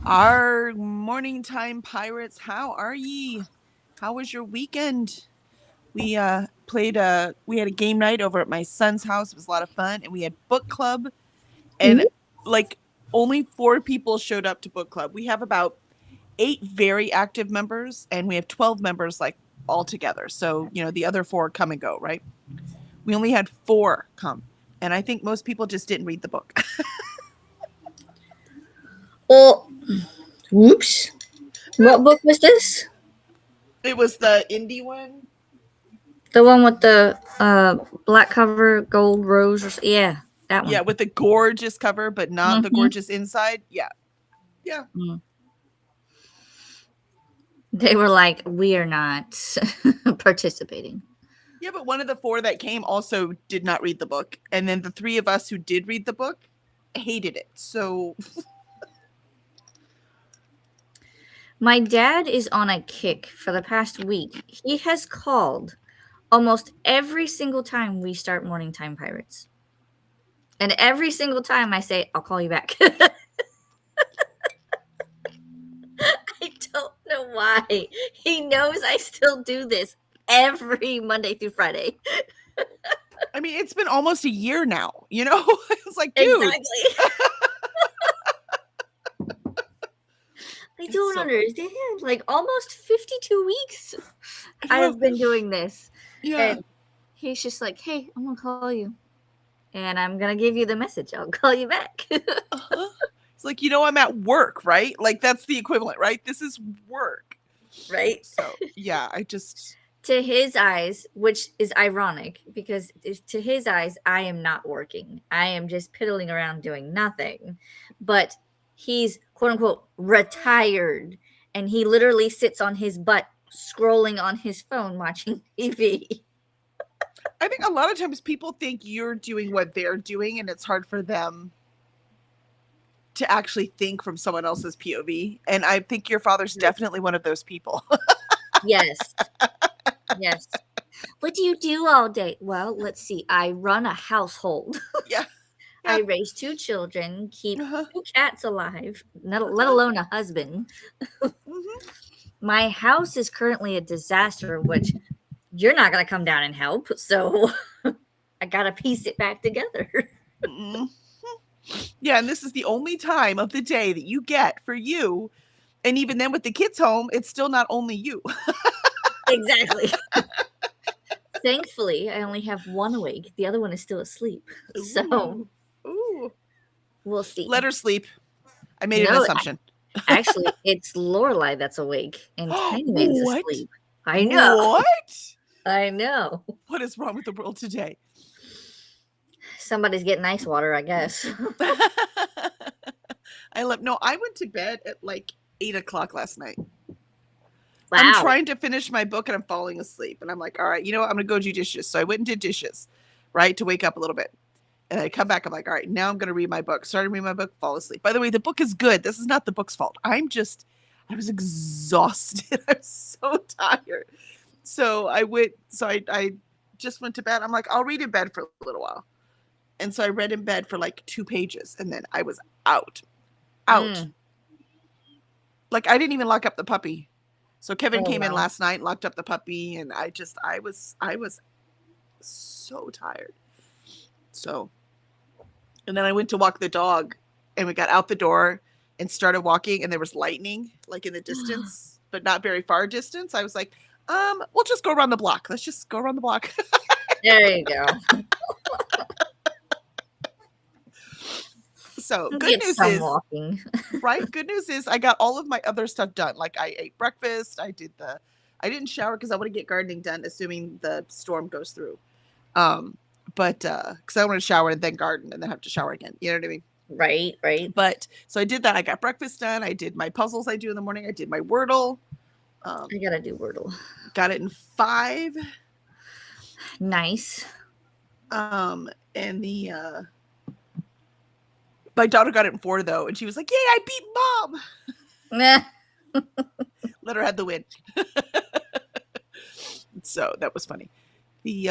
Our morning time pirates, how are ye? How was your weekend? We we had a game night over at my son's house. It was a lot of fun, and we had book club, and Mhm. like only 4 people showed up to book club. We have about 8 very active members, and we have 12 members like all together. So, the other 4 come and go, right? We only had 4 come, and I think most people just didn't read the book. Well, whoops. What book was this? It was the indie one. The one with the black cover, gold rose, yeah, that Yeah, one. with the gorgeous cover, but not the Hmm. gorgeous inside. Yeah. Yeah. Mm. They were like, we are not participating. Yeah, but one of the 4 that came also did not read the book. And then the 3 of us who did read the book hated it. So, My dad is on a kick for the past week. He has called almost every single time we start Morning Time Pirates. And every single time I say, I'll call you back. I don't know why. He knows I still do this every Monday through Friday. I mean, it's been almost a year now, It's like, dude. Exactly. I It's don't so funny. understand. Like almost 52 weeks I I know. have been doing this. Yeah. And he's just like, hey, I'm going to call you. And I'm going to give you the message. I'll call you back. Uh-huh. It's like, I'm at work, right? Like, that's the equivalent, right? This is work. Right? So, yeah, I just. To his eyes, which is ironic because to his eyes, I am not working. I am just piddling around doing nothing. But he's quote unquote retired and he literally sits on his butt scrolling on his phone watching TV. I think a lot of times people think you're doing what they're doing, and it's hard for them to actually think from someone else's POV. And I think your father's Right. definitely one of those people. Yes. Yes. What do you do all day? Well, let's see. I run a household. Yeah. I Yeah. raise 2 children, keep Uh-huh. 2 cats alive, let Uh-huh. alone a husband. Mm-hmm. My house is currently a disaster, which you're not going to come down and help. So I got to piece it back together. Mm-hmm. Yeah, and this is the only time of the day that you get for you. And even then with the kids home, it's still not only you. Exactly. Thankfully, I only have one awake. The other one is still asleep. So Ooh. Ooh. we'll see. Let her sleep. I made an No, assumption. actually, it's Lorelai that's awake and Tanyman's What? asleep. I know. What? I know. What is wrong with the world today? Somebody's getting ice water, I guess. I went to bed at like 8 o'clock last night. I'm Wow. trying to finish my book and I'm falling asleep. And I'm like, all right, you know what? I'm going to go do dishes. So I went and did dishes, right? To wake up a little bit. And I come back. I'm like, all right, now I'm going to read my book. Started reading my book, fall asleep. By the way, the book is good. This is not the book's fault. I was exhausted. I'm so tired. So I just went to bed. I'm like, I'll read in bed for a little while. And so I read in bed for like 2 pages and then I was out. Out. Mm. Like I didn't even lock up the puppy. So Kevin Oh, came in wow. last night, locked up the puppy, and I was so tired. So and then I went to walk the dog and we got out the door and started walking and there was lightning like in the distance, but not very far distance. I was like, we'll just go around the block. Let's just go around the block. There you go. So good Get news some is, walking. right? Good news is I got all of my other stuff done. Like I ate breakfast. I didn't shower because I want to get gardening done, assuming the storm goes through. Um, but because I want to shower and then garden and then have to shower again. You know what I mean? Right, right. But so I did that. I got breakfast done. I did my puzzles I do in the morning. I did my Wordle. I gotta do Wordle. Got it in 5. Nice. And the my daughter got it in 4 though, and she was like, "Yay, I beat mom!" Nah. Let her have the win. So that was funny. The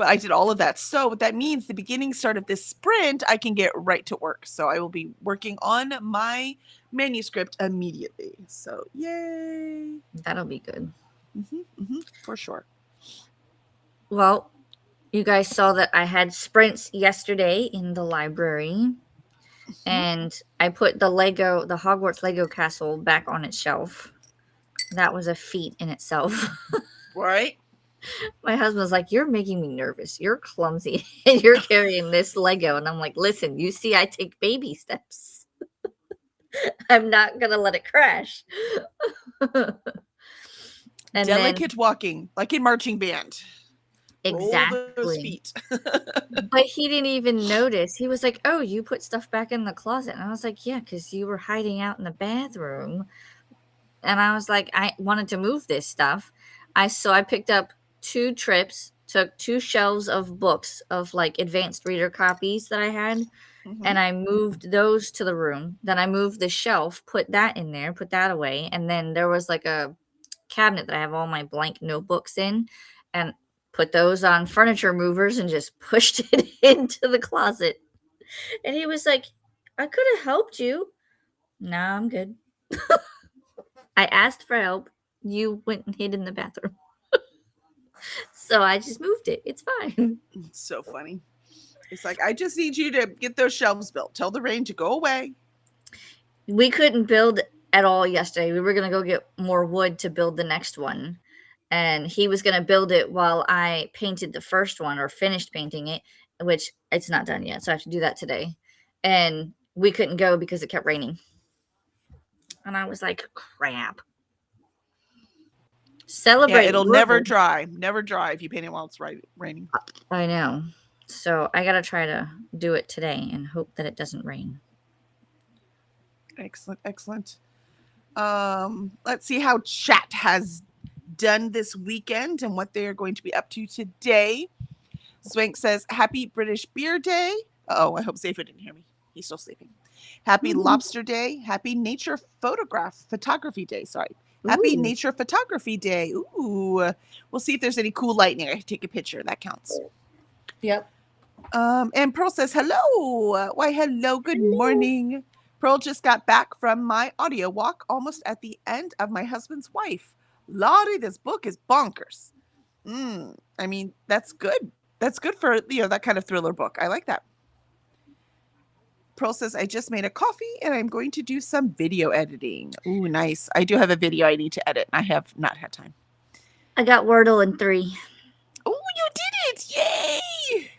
but I did all of that. So what that means, the beginning start of this sprint, I can get right to work. So I will be working on my manuscript immediately. So yay. That'll be good. For sure. Well, you guys saw that I had sprints yesterday in the library, and I put the Hogwarts Lego castle back on its shelf. That was a feat in itself. Right? My husband was like, "You're making me nervous. You're clumsy and you're carrying this Lego." And I'm like, "Listen, you see I take baby steps. I'm not going to let it crash." And Delicate walking, like in marching band. exactly. Roll those feet. But he didn't even notice. He was like, "Oh, you put stuff back in the closet." And I was like, "Yeah, because you were hiding out in the bathroom." And I was like, I wanted to move this stuff. So I picked up 2 trips, took 2 shelves of books of like advanced reader copies that I had, and I moved those to the room. Then I moved the shelf, put that in there, put that away. And then there was like a cabinet that I have all my blank notebooks in, and put those on furniture movers and just pushed it into the closet. And he was like, "I could have helped you." "No, I'm good." I asked for help. You went and hid in the bathroom. So I just moved it. It's fine. It's so funny. It's like, I just need you to get those shelves built. Tell the rain to go away. We couldn't build at all yesterday. We were going to go get more wood to build the next one. And he was going to build it while I painted the first one, or finished painting it, which it's not done yet. So I have to do that today. And we couldn't go because it kept raining. And I was like, crap. Celebrate. Yeah, it'll never dry. Never dry if you paint it while it's raining. I know. So I got to try to do it today and hope that it doesn't rain. Excellent. Excellent. Let's see how chat has done this weekend and what they're going to be up to today. Swank says, "Happy British Beer Day." Oh, I hope Zafo didn't hear me. He's still sleeping. Happy Lobster Day. Happy Nature Photography Day. Sorry. Happy Nature Photography Day. Ooh. We'll see if there's any cool lightning. I can take a picture. That counts. Yep. And Pearl says, "Hello." Why, hello. Good morning. Pearl just got back from my audio walk, almost at the end of My Husband's Wife. Lottie, this book is bonkers. I mean, that's good. That's good for, that kind of thriller book. I like that. Pearl says, "I just made a coffee and I'm going to do some video editing." Ooh, nice. I do have a video I need to edit. I have not had time. I got Wordle in 3. Oh, you did it. Yay.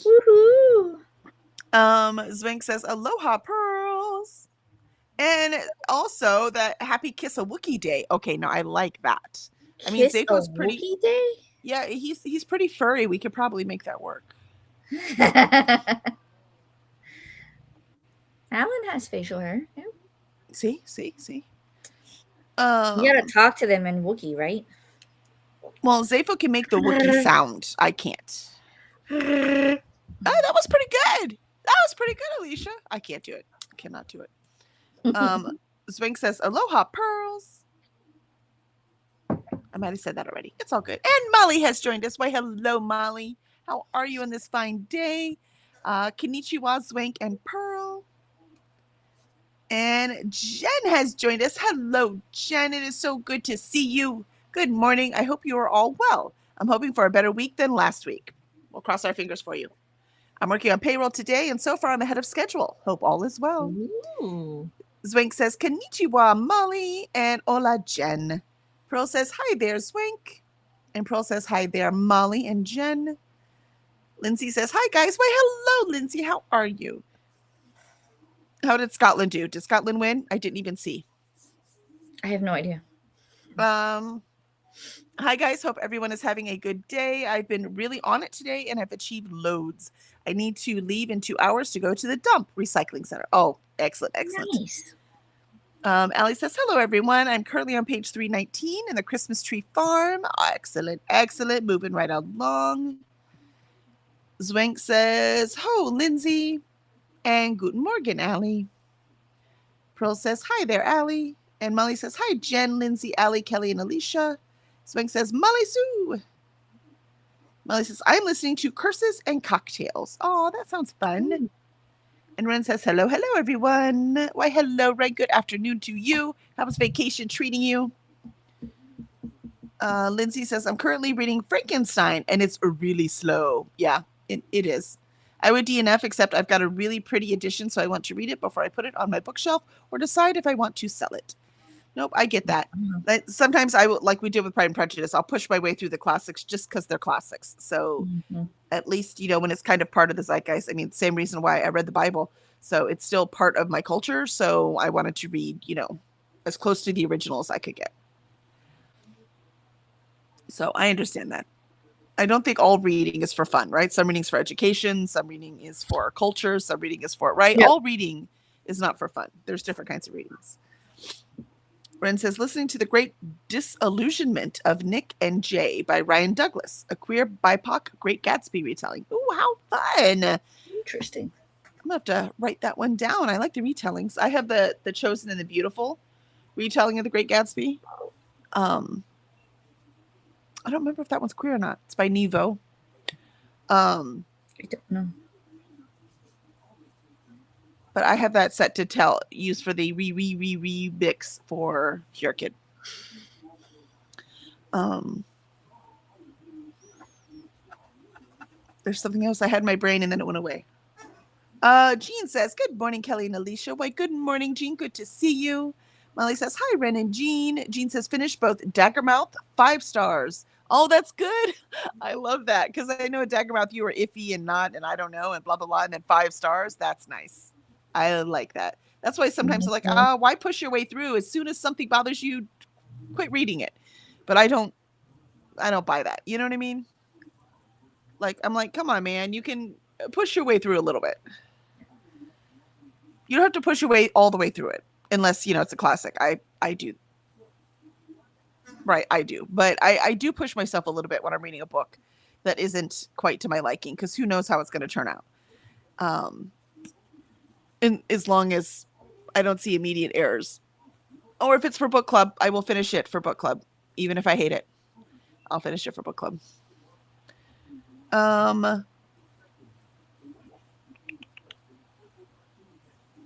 Woohoo. Zwank says, "Aloha, Pearls." And also that Happy Kiss a Wookiee Day. Okay, now I like that. I mean, Zafo's pretty. Wookiee Day? Yeah, he's pretty furry. We could probably make that work. Alan has facial hair. Yeah. See. You gotta talk to them in Wookiee, right? Well, Zafo can make the Wookiee sound. I can't. Oh, that was pretty good. Alicia. I can't do it. I cannot do it. Zwink says, "Aloha, Pearls." I might have said that already. It's all good. And Molly has joined us. Why, hello, Molly. How are you on this fine day? Konnichiwa, Zwink and Pearl. And Jen has joined us. Hello, Jen. It is so good to see you. Good morning. I hope you are all well. I'm hoping for a better week than last week. We'll cross our fingers for you. I'm working on payroll today, and so far I'm ahead of schedule. Hope all is well. Ooh. Zwink says, "Konnichiwa, Molly," and "Hola, Jen." Pearl says, "Hi there, Zwink." And Pearl says, "Hi there, Molly and Jen." Lindsay says, "Hi, guys." Why, hello, Lindsay. How are you? How did Scotland do? Did Scotland win? I didn't even see. I have no idea. Hi, guys. Hope everyone is having a good day. I've been really on it today and have achieved loads. I need to leave in 2 hours to go to the dump recycling center. Oh, excellent. Nice. Allie says, "Hello, everyone. I'm currently on page 319 in the Christmas tree farm." Excellent. Moving right along. Zwink says, "Ho, Lindsay." And "Guten Morgen, Allie." Pearl says, "Hi there, Allie." And Molly says, "Hi, Jen, Lindsay, Allie, Kelly, and Alicia." Zwink says, "Molly Sue." Molly says, I'm listening to Curses and Cocktails. Oh, that sounds fun. And Ren says, hello, everyone. Why, hello, Ren. Good afternoon to you. How was vacation treating you? Lindsay says, I'm currently reading Frankenstein, and it's really slow. Yeah, it is. I would DNF, except I've got a really pretty edition, so I want to read it before I put it on my bookshelf or decide if I want to sell it. Nope, I get that. Sometimes I will, like we did with Pride and Prejudice, I'll push my way through the classics just because they're classics. So at least, when it's kind of part of the zeitgeist. I mean, same reason why I read the Bible. So it's still part of my culture. So I wanted to read, as close to the original as I could get. So I understand that. I don't think all reading is for fun, right? Some reading is for education. Some reading is for culture. Some reading is for, right? Yep. All reading is not for fun. There's different kinds of readings. Ren says, listening to The Great Disillusionment of Nick and Jay by Ryan Douglas, a queer BIPOC Great Gatsby retelling. Ooh, how fun. Interesting. I'm going to have to write that one down. I like the retellings. I have the Chosen and the Beautiful retelling of The Great Gatsby. I don't remember if that one's queer or not. It's by Nevo. I don't know. But I have that set to use for the remix for Your Kid. There's something else I had in my brain and then it went away. Jean says, good morning, Kelly and Alicia. Why, good morning, Jean. Good to see you. Molly says, hi, Ren and Jean. Jean says, finished both Daggermouth, 5 stars. Oh, that's good. I love that because I know at Daggermouth you were iffy and not, and I don't know, and blah, blah, blah, and then 5 stars. That's nice. I like that. That's why sometimes I'm like, why push your way through? As soon as something bothers you, quit reading it. But I don't buy that. You know what I mean? Like, I'm like, come on, man. You can push your way through a little bit. You don't have to push your way all the way through it. Unless, it's a classic. I do. Right, I do. But I do push myself a little bit when I'm reading a book that isn't quite to my liking. Because who knows how it's going to turn out. And as long as I don't see immediate errors. Or if it's for book club, I will finish it for book club. Even if I hate it. I'll finish it for book club.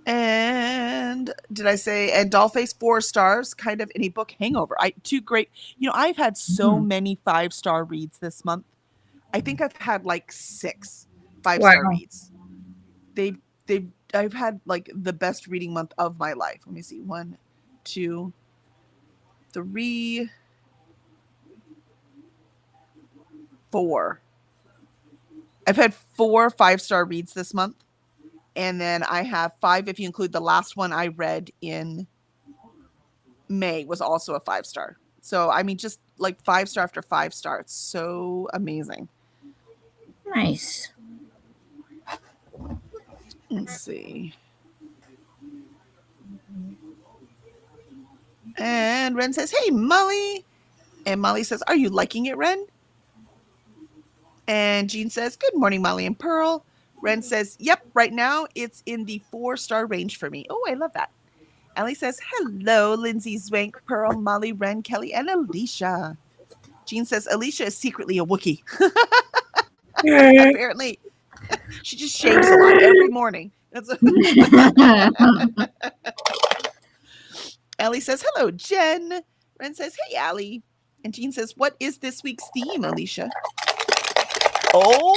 And did I say, and Dollface 4 stars, kind of in a book hangover. Two great, I've had so many 5-star reads this month. I think I've had like 6 5-star reads. I've had like the best reading month of my life. Let me see. 1, 2, 3, 4. I've had 4 5-star reads this month. And then I have 5, if you include the last one I read in May was also a 5-star. So, I mean, just like 5-star after 5-star. It's so amazing. Nice. Let's see. And Ren says, hey, Molly. And Molly says, are you liking it, Ren? And Jean says, good morning, Molly and Pearl. Ren says, yep, right now it's in the 4-star range for me. Oh, I love that. Ellie says, hello, Lindsay, Zwank, Pearl, Molly, Ren, Kelly, and Alicia. Jean says, Alicia is secretly a Wookiee. Apparently. She just shaves a lot every morning. Ellie says, hello, Jen. Ren says, hey, Allie. And Jean says, what is this week's theme, Alicia? Oh,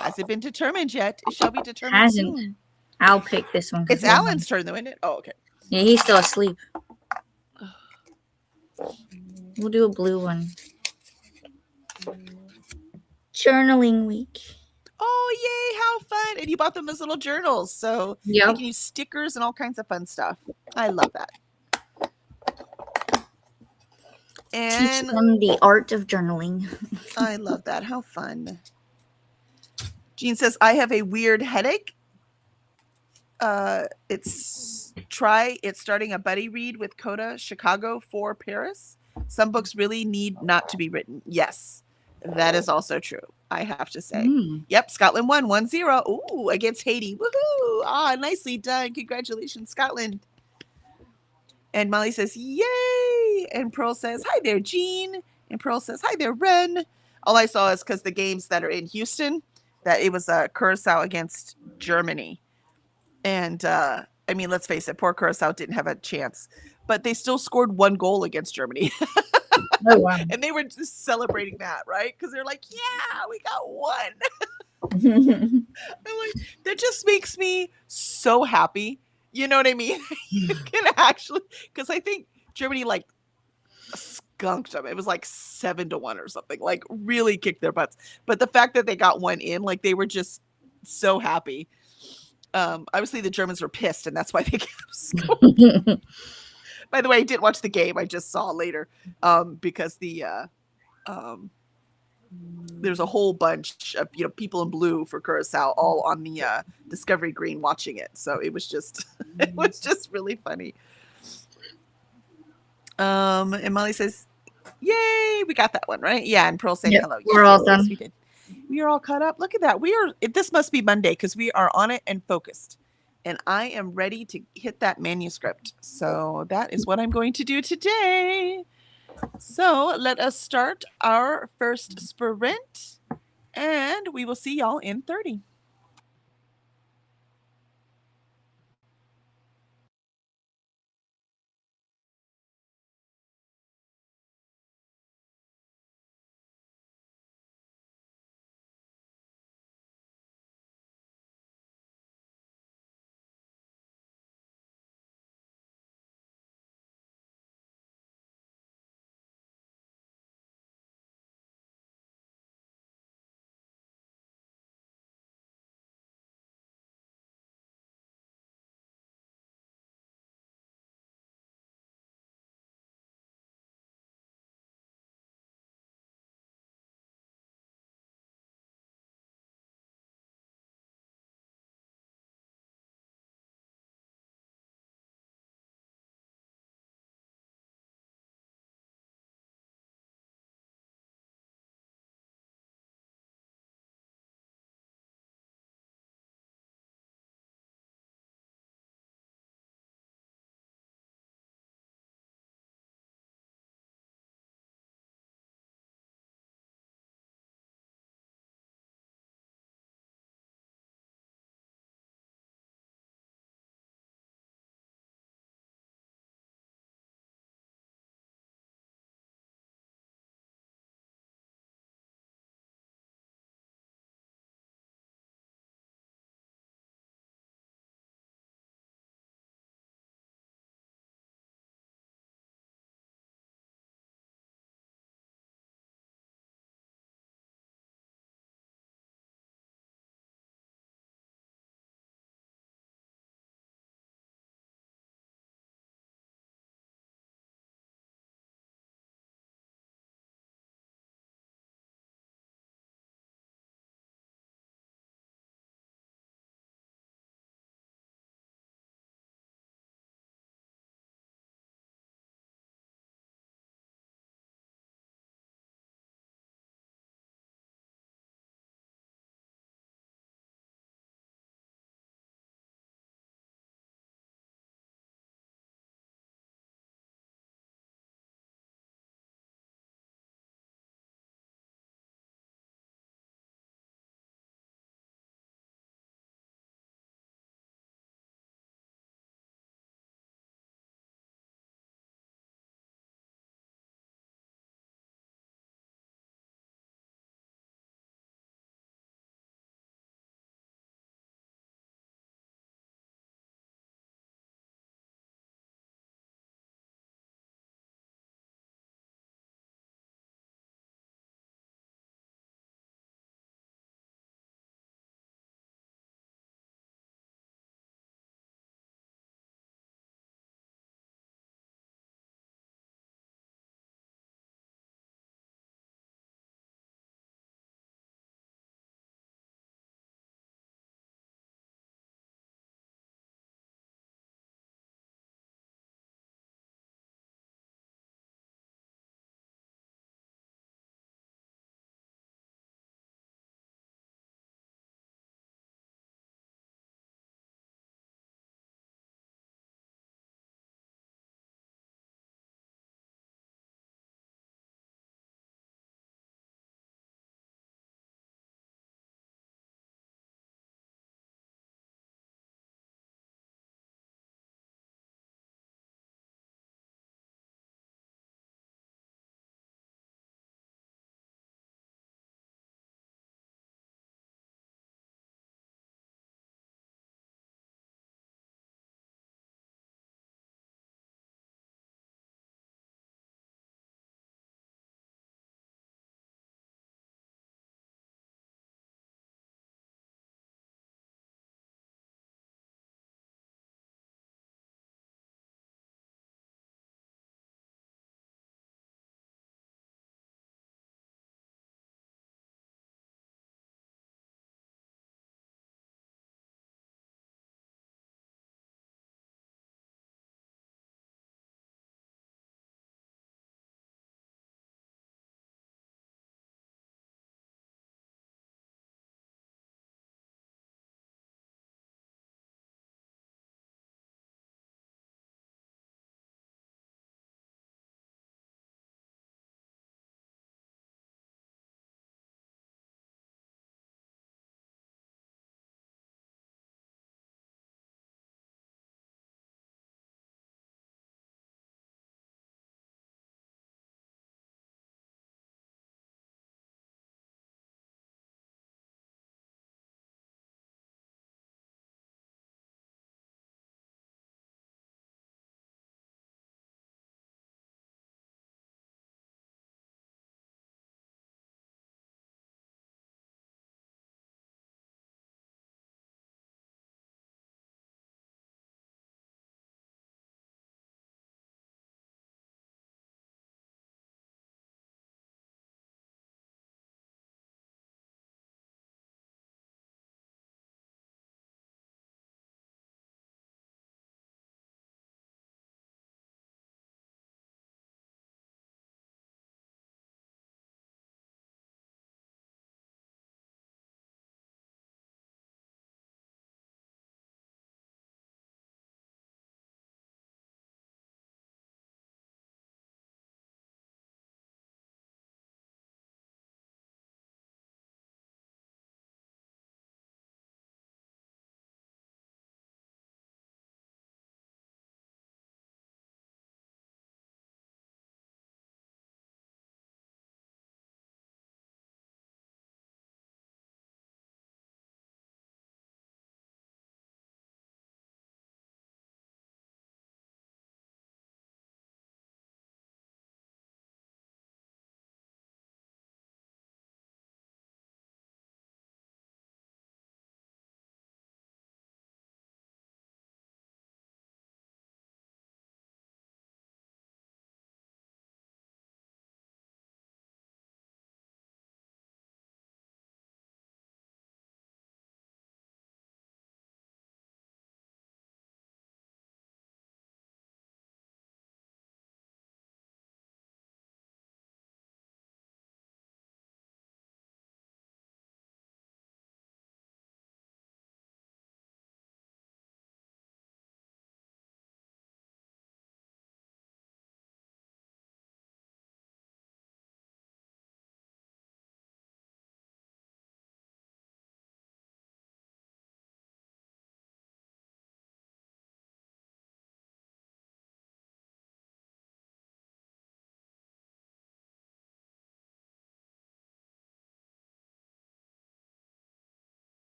has it been determined yet? It shall be determined soon. I'll pick this one. It's Alan's turn, though, isn't it? Oh, okay. Yeah, he's still asleep. We'll do a blue one. Journaling week. Oh, yay, how fun. And you bought them as little journals. So you can use stickers and all kinds of fun stuff. I love that. And teach them the art of journaling. I love that. How fun. Jean says, I have a weird headache. It's starting a buddy read with Coda, Chicago for Paris. Some books really need not to be written. Yes, that is also true. I have to say. Yep, Scotland won 1-0. Ooh, against Haiti. Woohoo! Ah, nicely done. Congratulations, Scotland. And Molly says, yay! And Pearl says, hi there, Jean. And Pearl says, hi there, Ren. All I saw is because the games that are in Houston, that it was Curacao against Germany. And I mean, let's face it, poor Curacao didn't have a chance, but they still scored 1 goal against Germany. Oh wow. And they were just celebrating that, right? Because they're like, yeah, we got one. I'm like, that just makes me so happy. You know what I mean? You can actually, because I think Germany like skunked them. It was like 7-1 or something, like really kicked their butts. But the fact that they got one in, like they were just so happy. Obviously the Germans were pissed, and that's why they kept scoring. By the way, I didn't watch the game. I just saw later because um, there's a whole bunch of people in blue for Curacao all on the Discovery Green watching it. So it was just it was just really funny. And Molly says, "Yay, we got that one right." Yeah, and Pearl saying Yep, hello. we're all done. we did. We are all caught up. Look at that. This must be Monday because we are on it and focused. And I am ready to hit that manuscript. So that is what I'm going to do today. So let us start our first sprint, and we will see y'all in 30.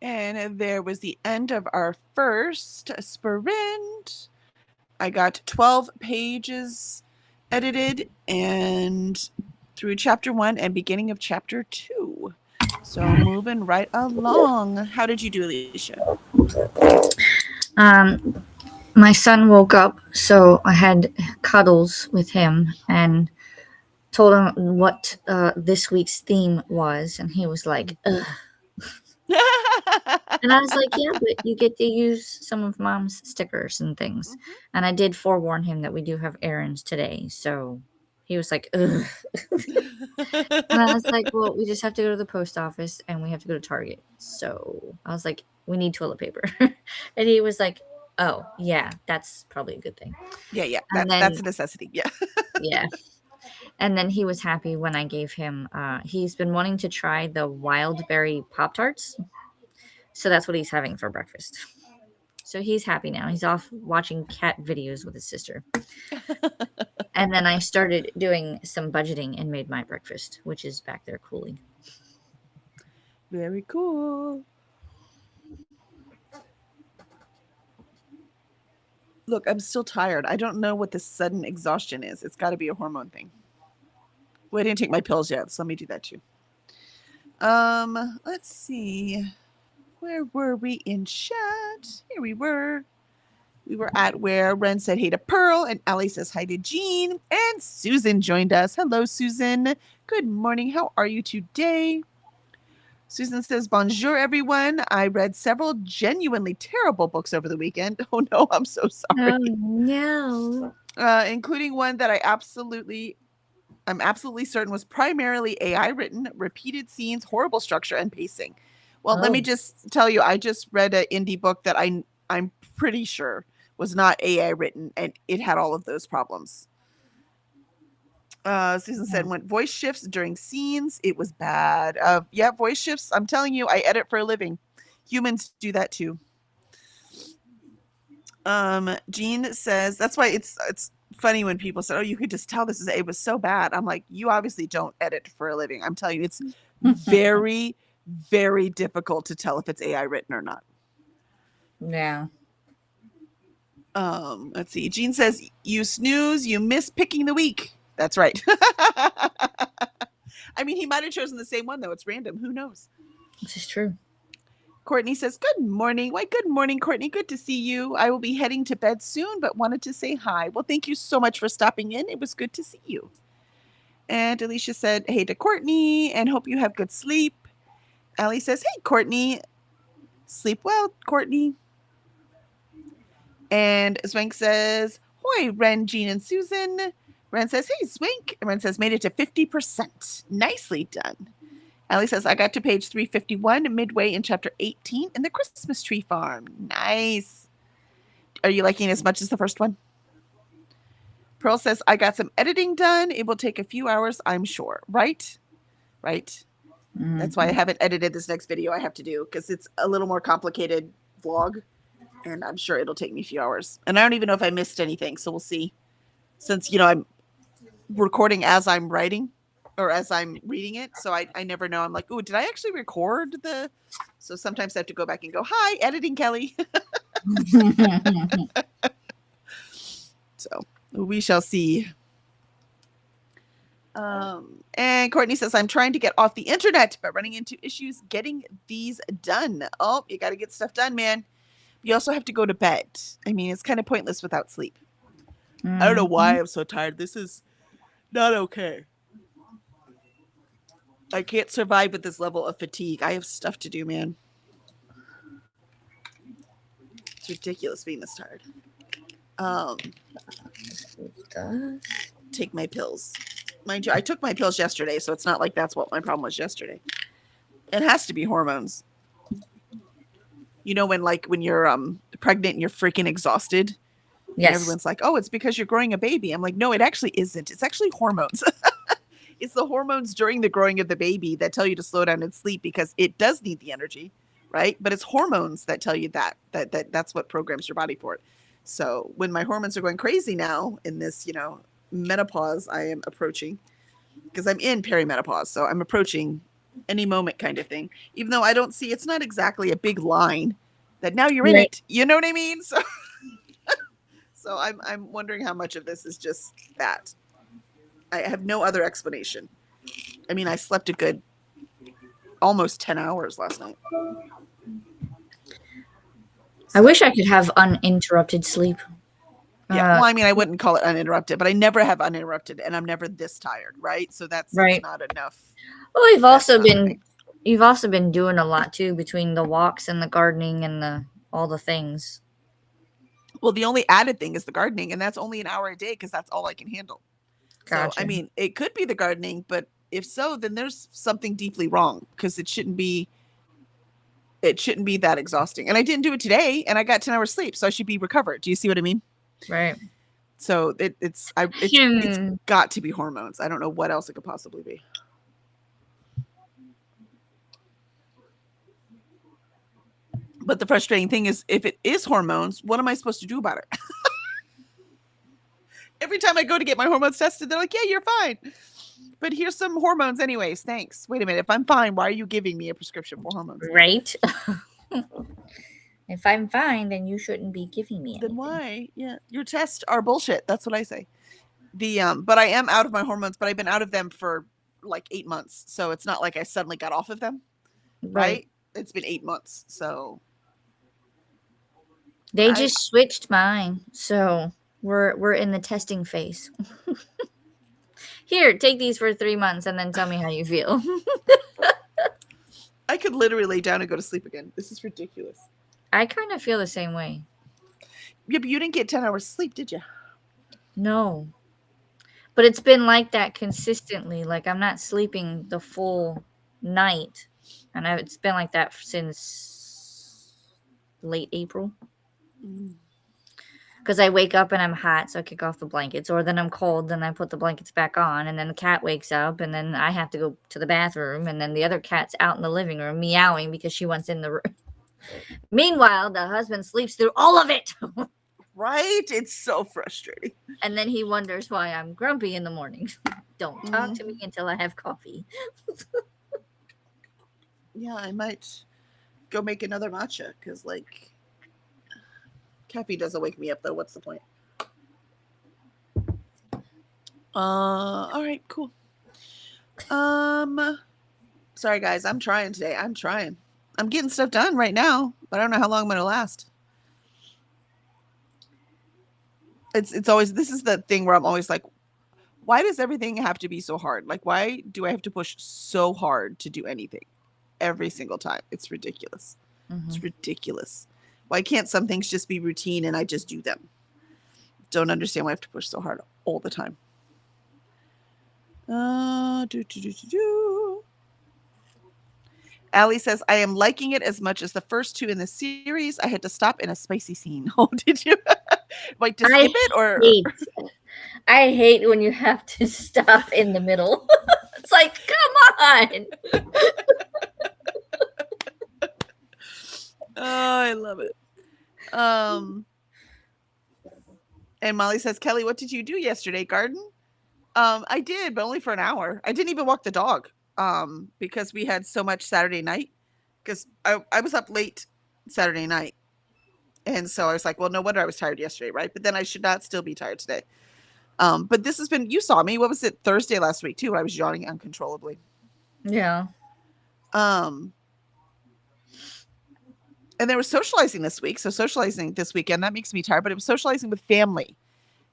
And there was the end of our first sprint. I got 12 pages edited and through chapter 1 and beginning of chapter 2. So moving right along. How did you do, Alicia? My son woke up, so I had cuddles with him and told him what this week's theme was, and he was like, ugh. And I was like, yeah, but you get to use some of mom's stickers and things. And I did forewarn him that we do have errands today. So he was like, ugh. And I was like, well, we just have to go to the post office and we have to go to Target. So I was like, we need toilet paper. And he was like, oh, yeah, that's probably a good thing. Yeah. And That's a necessity. Yeah. Yeah. And then he was happy when I gave him, he's been wanting to try the wild berry Pop-Tarts. So that's what he's having for breakfast. So he's happy now. He's off watching cat videos with his sister. And then I started doing some budgeting and made my breakfast, which is back there cooling. Very cool. Look, I'm still tired. I don't know what this sudden exhaustion is. It's got to be a hormone thing. Well, I didn't take my pills yet, so let me do that too. Let's see. Where were we in chat? Here we were. We were at where Ren said hey to Pearl, and Allie says hi to Jean, and Susan joined us. Hello, Susan. Good morning. How are you today? Susan says, bonjour, everyone. I read several genuinely terrible books over the weekend. Oh, no, I'm so sorry. Oh, no. Including one that I'm absolutely certain was primarily AI written, repeated scenes, horrible structure, and pacing. Well, let me just tell you, I just read an indie book that I'm pretty sure was not AI written, and it had all of those problems. Susan said, when voice shifts during scenes, it was bad. Yeah, voice shifts. I'm telling you, I edit for a living. Humans do that too. Jean says, that's why it's funny when people say, oh, you could just tell it was so bad. I'm like, you obviously don't edit for a living. I'm telling you, it's very, very difficult to tell if it's AI written or not. Yeah. Let's see. Jean says, you snooze, you miss picking the week. That's right. I mean, he might have chosen the same one, though. It's random. Who knows? This is true. Courtney says, good morning. Why, good morning, Courtney. Good to see you. I will be heading to bed soon, but wanted to say hi. Well, thank you so much for stopping in. It was good to see you. And Alicia said, hey to Courtney, and hope you have good sleep. Allie says, hey, Courtney. Sleep well, Courtney. And Swank says, hoi, Ren, Jean, and Susan. Ren says, hey, Swink. And Ren says, made it to 50%. Nicely done. Allie says, I got to page 351, midway in chapter 18 in the Christmas Tree Farm. Nice. Are you liking it as much as the first one? Pearl says, I got some editing done. It will take a few hours, I'm sure. Right? Right. Mm-hmm. That's why I haven't edited this next video I have to do, because it's a little more complicated vlog. And I'm sure it'll take me a few hours. And I don't even know if I missed anything, so we'll see. Since, I'm recording as I'm writing or as I'm reading it, so I never know. I'm like, oh, did I actually record the... So sometimes I have to go back and go, hi, editing Kelly. So we shall see. And Courtney says, I'm trying to get off the internet, but running into issues getting these done. Oh, you got to get stuff done, man. You also have to go to bed. I mean, it's kind of pointless without sleep. Mm-hmm. I don't know why I'm so tired. This is not okay. I can't survive with this level of fatigue. I have stuff to do, man. It's ridiculous being this tired. Take my pills. Mind you, I took my pills yesterday, so it's not like that's what my problem was yesterday. It has to be hormones. You know, when you're pregnant and you're freaking exhausted. Yes. And everyone's like, oh, it's because you're growing a baby. I'm like, no, it actually isn't. It's actually hormones. It's the hormones during the growing of the baby that tell you to slow down and sleep, because it does need the energy, right? But it's hormones that tell you that's what programs your body for it. So when my hormones are going crazy now in this, menopause I am approaching, because I'm in perimenopause, so I'm approaching any moment kind of thing. Even though I don't see, it's not exactly a big line that now you're in Right. it. You know what I mean? So, so I'm wondering how much of this is just that. I have no other explanation. I mean, I slept a good almost 10 hours last night. I wish I could have uninterrupted sleep. Yeah, well, I mean, I wouldn't call it uninterrupted, but I never have uninterrupted, and I'm never this tired, right? So that's Right. not enough. Well, you've That's also not been right. you've also been doing a lot too between the walks and the gardening and the all the things. Well, the only added thing is the gardening, and that's only an hour a day because that's all I can handle. So, I Gotcha. mean, it could be the gardening, but if so, then there's something deeply wrong because it shouldn't be that exhausting. And I didn't do it today, and I got 10 hours sleep, so I should be recovered. Do you see what I mean? Right. So it's got to be hormones. I don't know what else it could possibly be. But the frustrating thing is, if it is hormones, what am I supposed to do about it? Every time I go to get my hormones tested, they're like, yeah, you're fine. But here's some hormones anyways. Thanks. Wait a minute. If I'm fine, why are you giving me a prescription for hormones? Right. If I'm fine, then you shouldn't be giving me anything. Then why? Yeah. Your tests are bullshit. That's what I say. But I am out of my hormones, but I've been out of them for like 8 months. So it's not like I suddenly got off of them. Right? It's been 8 months. So they just switched mine. So we're in the testing phase. Here, take these for 3 months and then tell me how you feel. I could literally lay down and go to sleep again. This is ridiculous. I kind of feel the same way. Yeah, but you didn't get 10 hours sleep, did you? No. But it's been like that consistently. Like, I'm not sleeping the full night. And it's been like that since late April. Because I wake up and I'm hot, so I kick off the blankets. Or then I'm cold, then I put the blankets back on. And then the cat wakes up, and then I have to go to the bathroom. And then the other cat's out in the living room meowing because she wants in the room. Meanwhile, the husband sleeps through all of it. Right? It's so frustrating. And then he wonders why I'm grumpy in the mornings. Don't talk to me until I have coffee. Yeah, I might go make another matcha because, like, coffee doesn't wake me up, though. What's the point? All right, cool. Sorry, guys. I'm trying today. I'm trying. I'm getting stuff done right now, but I don't know how long I'm going to last. It's always, this is the thing where I'm always like, why does everything have to be so hard? Like, why do I have to push so hard to do anything every single time? It's ridiculous. It's ridiculous. Why can't some things just be routine and I just do them? Don't understand why I have to push so hard all the time. Allie says, I am liking it as much as the first 2 in the series. I had to stop in a spicy scene. Oh, did you? Like to skip it? Or I hate when you have to stop in the middle. It's like, come on. Oh, I love it. And Molly says, Kelly, what did you do yesterday? Garden? I did, but only for an hour. I didn't even walk the dog because we had so much Saturday night. Because I was up late Saturday night. And so I was like, well, no wonder I was tired yesterday, right? But then I should not still be tired today. But this has been, you saw me, what was it, Thursday last week too, I was yawning uncontrollably. Yeah. And there was socializing this week. So socializing this weekend, that makes me tired, but it was socializing with family,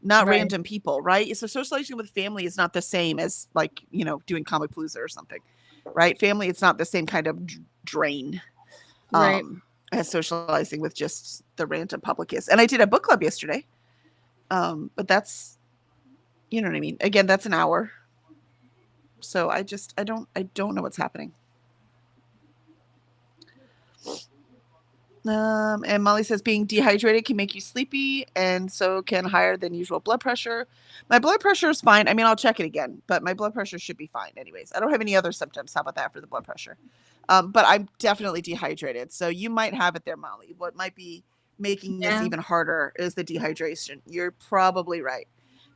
not random people, right? So socializing with family is not the same as, like, you know, doing Comic Palooza or something, right? Family, it's not the same kind of drain as socializing with just the random publicus. And I did a book club yesterday. But that's, you know what I mean? Again, that's an hour. So I don't know what's happening. And Molly says being dehydrated can make you sleepy, and so can higher than usual blood pressure. My blood pressure is fine. I mean, I'll check it again, but my blood pressure should be fine anyways. I don't have any other symptoms. How about that for the blood pressure? But I'm definitely dehydrated. So you might have it there, Molly. What might be making this even harder is the dehydration. You're probably right.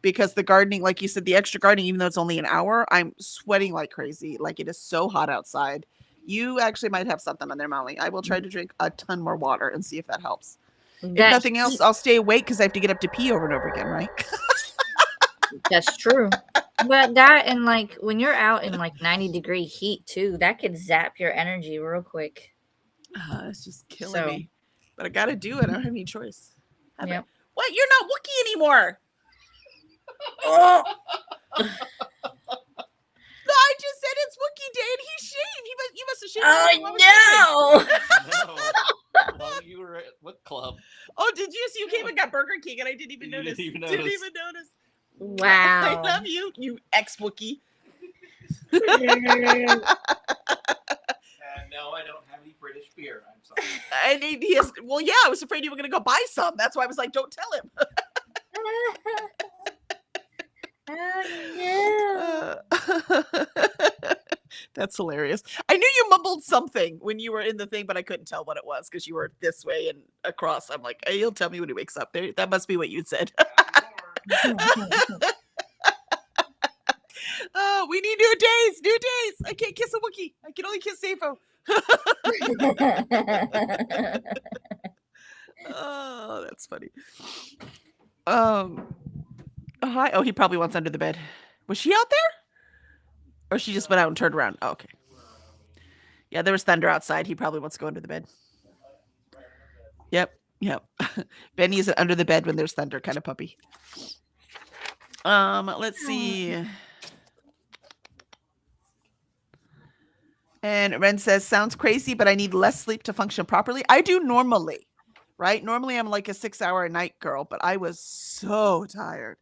because the gardening, like you said, the extra gardening, even though it's only an hour, I'm sweating like crazy. Like it is so hot outside. You actually might have something on there, Molly. I will try to drink a ton more water and see if that helps. If That nothing else, heat- I'll stay awake because I have to get up to pee over and over again, right? That's true. But that and like when you're out in like 90-degree heat too, that could zap your energy real quick. It's just killing So- me. But I got to do it. I don't have any choice. Have Yep. it. What? You're not Wookiee anymore. Oh, No, I just said it's Wookiee Day and he shaved. You must have shaved. oh no! No. While you were at what club? Oh, did you? So you came and got Burger King and I didn't even You notice. didn't even Didn't notice. even notice. Wow. I love you, you ex-Wookiee. No, I don't have any British beer. I'm sorry. And he has, well, yeah, I was afraid you were going to go buy some. That's why I was like, don't tell him. Oh That's hilarious. I knew you mumbled something when you were in the thing, but I couldn't tell what it was because you were this way and across. I'm like, hey, he'll tell me when he wakes up. There, that must be what you said. no! Oh, we need new days, new days. I can't kiss a Wookiee. I can only kiss Safo. Oh, that's funny. Hi. Oh, he probably wants under the bed. Was she out there? Or she just went out and turned around? Oh, okay. Yeah, there was thunder outside. He probably wants to go under the bed. Yep. Benny is an under the bed when there's thunder kind of puppy. Let's see. And Ren says, sounds crazy, but I need less sleep to function properly. I do normally, right? Normally I'm like a 6-hour a night girl, but I was so tired,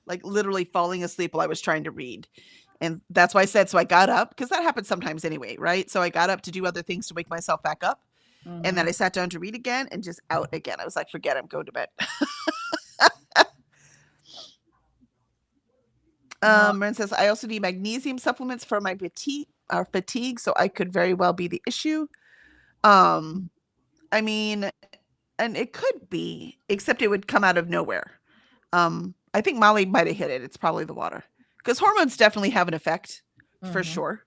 like literally falling asleep while I was trying to read. And that's why I said, so I got up because that happens sometimes anyway, right? So I got up to do other things to wake myself back up. And then I sat down to read again and just out again. I was like, forget it, I'm going to bed. Ren says, I also need magnesium supplements for my fatigue, so I could very well be the issue. I mean, and it could be, except it would come out of nowhere. I think Molly might have hit it. It's probably the water. Because hormones definitely have an effect, for sure.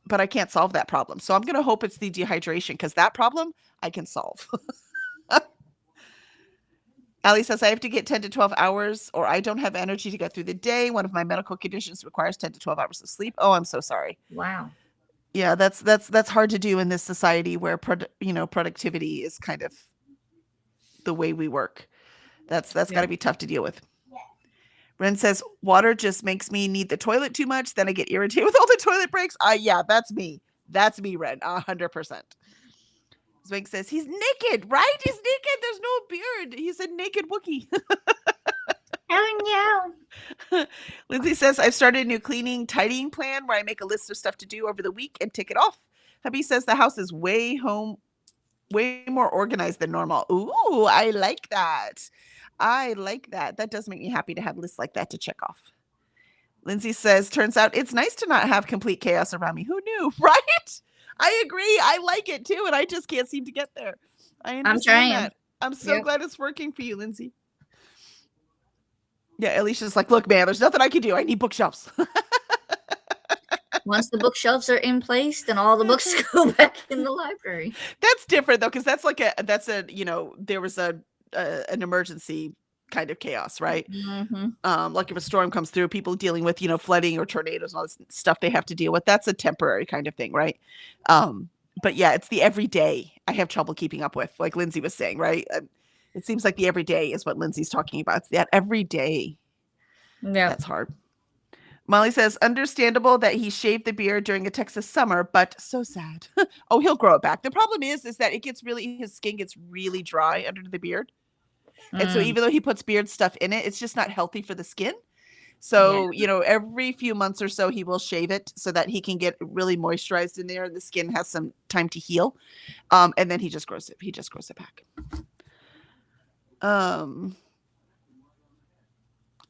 But I can't solve that problem. So I'm going to hope it's the dehydration, because that problem I can solve. Ali says, I have to get 10 to 12 hours or I don't have energy to get through the day. One of my medical conditions requires 10 to 12 hours of sleep. Oh, I'm so sorry. Wow. Yeah, that's hard to do in this society where productivity is kind of the way we work. That's got to be tough to deal with. Ren says, water just makes me need the toilet too much. Then I get irritated with all the toilet breaks. Yeah, that's me. That's me, Ren. 100%. Zwank says, he's naked, right? He's naked. There's no beard. He's a naked Wookiee. Oh no. Lindsay says, I've started a new cleaning, tidying plan where I make a list of stuff to do over the week and tick it off. Hubby says the house is way more organized than normal. Ooh, I like that. That does make me happy to have lists like that to check off. Lindsay says, turns out it's nice to not have complete chaos around me. Who knew, right? I agree. I like it too, and I just can't seem to get there. I understand trying. that. I'm so glad it's working for you, Lindsay. Yeah, Alicia's like, look, man, there's nothing I can do. I need bookshelves. Once the bookshelves are in place, then all the books go back in the library. That's different though, because that's there was an emergency kind of chaos, right? Like if a storm comes through, people dealing with flooding or tornadoes and all this stuff they have to deal with. That's a temporary kind of thing, right? But yeah, it's the everyday I have trouble keeping up with, like Lindsay was saying, right? It seems like the everyday is what Lindsay's talking about. It's that everyday. Yeah, That's hard. Molly says, understandable that he shaved the beard during a Texas summer, but so sad. Oh, he'll grow it back. The problem is that his skin gets really dry under the beard. And so even though he puts beard stuff in it, it's just not healthy for the skin. So, every few months or so, he will shave it so that he can get really moisturized in there and the skin has some time to heal. And then he just grows it back.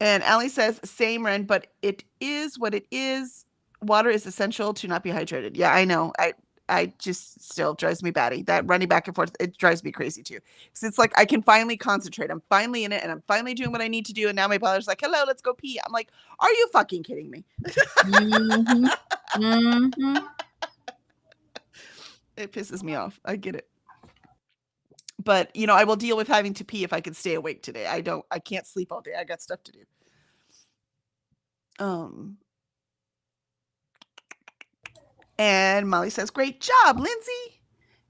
And Allie says, same, Ren, but it is what it is. Water is essential to not be hydrated. Yeah, I know. I just still drives me batty. That running back and forth, it drives me crazy too. Because it's like I can finally concentrate. I'm finally in it and I'm finally doing what I need to do. And now my brother's like, hello, let's go pee. I'm like, are you fucking kidding me? Mhm. Mhm. It pisses me off. I get it. But I will deal with having to pee if I can stay awake today. I can't sleep all day. I got stuff to do. And Molly says, great job, Lindsay.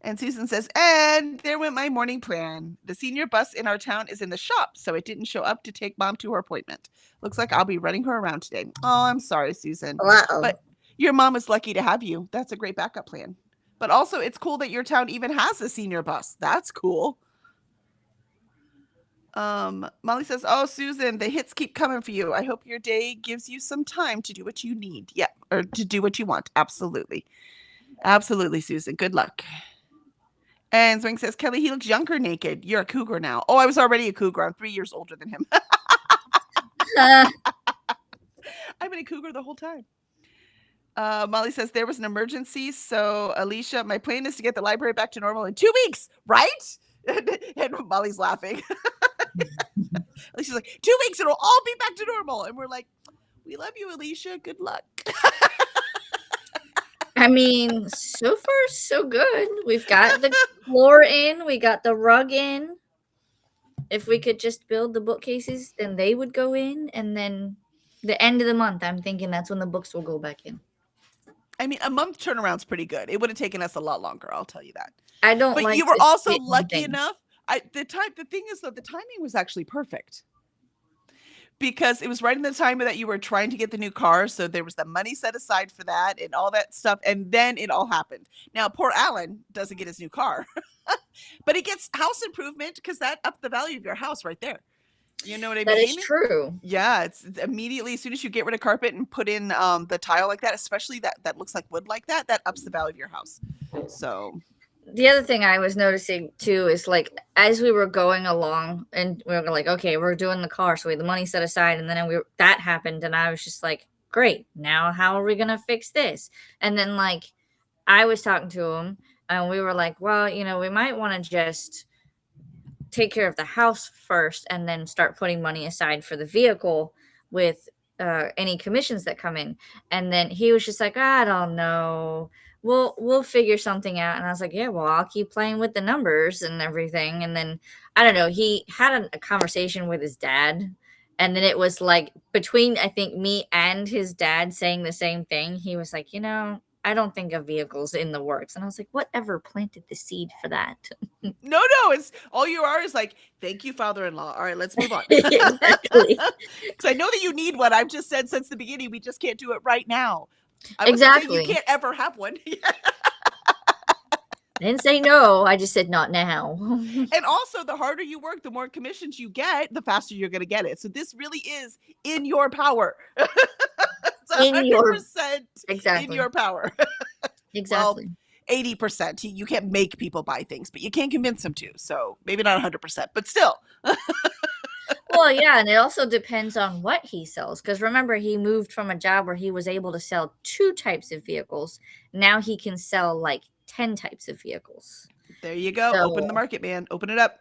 And Susan says, and there went my morning plan. The senior bus in our town is in the shop, so it didn't show up to take Mom to her appointment. Looks like I'll be running her around today. Oh, I'm sorry, Susan. Uh-oh. But your mom is lucky to have you. That's a great backup plan. But also, it's cool that your town even has a senior bus. That's cool. Molly says, oh, Susan, the hits keep coming for you. I hope your day gives you some time to do what you need. Yeah, or to do what you want. Absolutely. Absolutely, Susan. Good luck. And Swing says, Kelly, he looks younger naked. You're a cougar now. Oh, I was already a cougar. I'm 3 years older than him. I've been a cougar the whole time. Molly says, there was an emergency. So, Alicia, my plan is to get the library back to normal in 2 weeks, right? And Molly's laughing. Alicia's like, 2 weeks, it'll all be back to normal. And we're like, we love you, Alicia. Good luck. I mean, so far, so good. We've got the floor in. We got the rug in. If we could just build the bookcases, then they would go in. And then the end of the month, I'm thinking that's when the books will go back in. I mean, a month turnaround's pretty good. It would have taken us a lot longer. I'll tell you that. I don't But like you were to also sit in lucky things. enough. The thing is, though, the timing was actually perfect. Because it was right in the time that you were trying to get the new car. So there was the money set aside for that and all that stuff. And then it all happened. Now, poor Alan doesn't get his new car. But he gets house improvement because that upped the value of your house right there. You know what I mean? That is true. Yeah, it's immediately as soon as you get rid of carpet and put in the tile like that, especially that looks like wood like that ups the value of your house. So The other thing I was noticing too is like as we were going along and we were like, okay, we're doing the car, so we had the money set aside, and then that happened, and I was just like, great, now how are we gonna fix this? And then like I was talking to him and we were like, well, we might want to just take care of the house first and then start putting money aside for the vehicle with any commissions that come in. And then he was just like, I don't know, we'll figure something out. And I was like, yeah, well, I'll keep playing with the numbers and everything. And then I don't know, he had a conversation with his dad, and then it was like between I think me and his dad saying the same thing. He was like, I don't think a vehicle's in the works. And I was like, whatever planted the seed for that? no, it's all you are is like, thank you, father-in-law. All right, let's move on. Exactly. Because I know that you need one. I've just said since the beginning, we just can't do it right now. I wasn't saying Exactly. you can't ever have one. I didn't say no. I just said not now. And also, the harder you work, the more commissions you get, the faster you're going to get it. So this really is in your power. It's 100% Exactly. in your power. Exactly. Well, 80%. You can't make people buy things, but you can convince them to. So maybe not 100%, but still. Well, yeah, and it also depends on what he sells. Because remember, he moved from a job where he was able to sell 2 types of vehicles. Now he can sell like 10 types of vehicles. There you go. So, open the market, man. Open it up.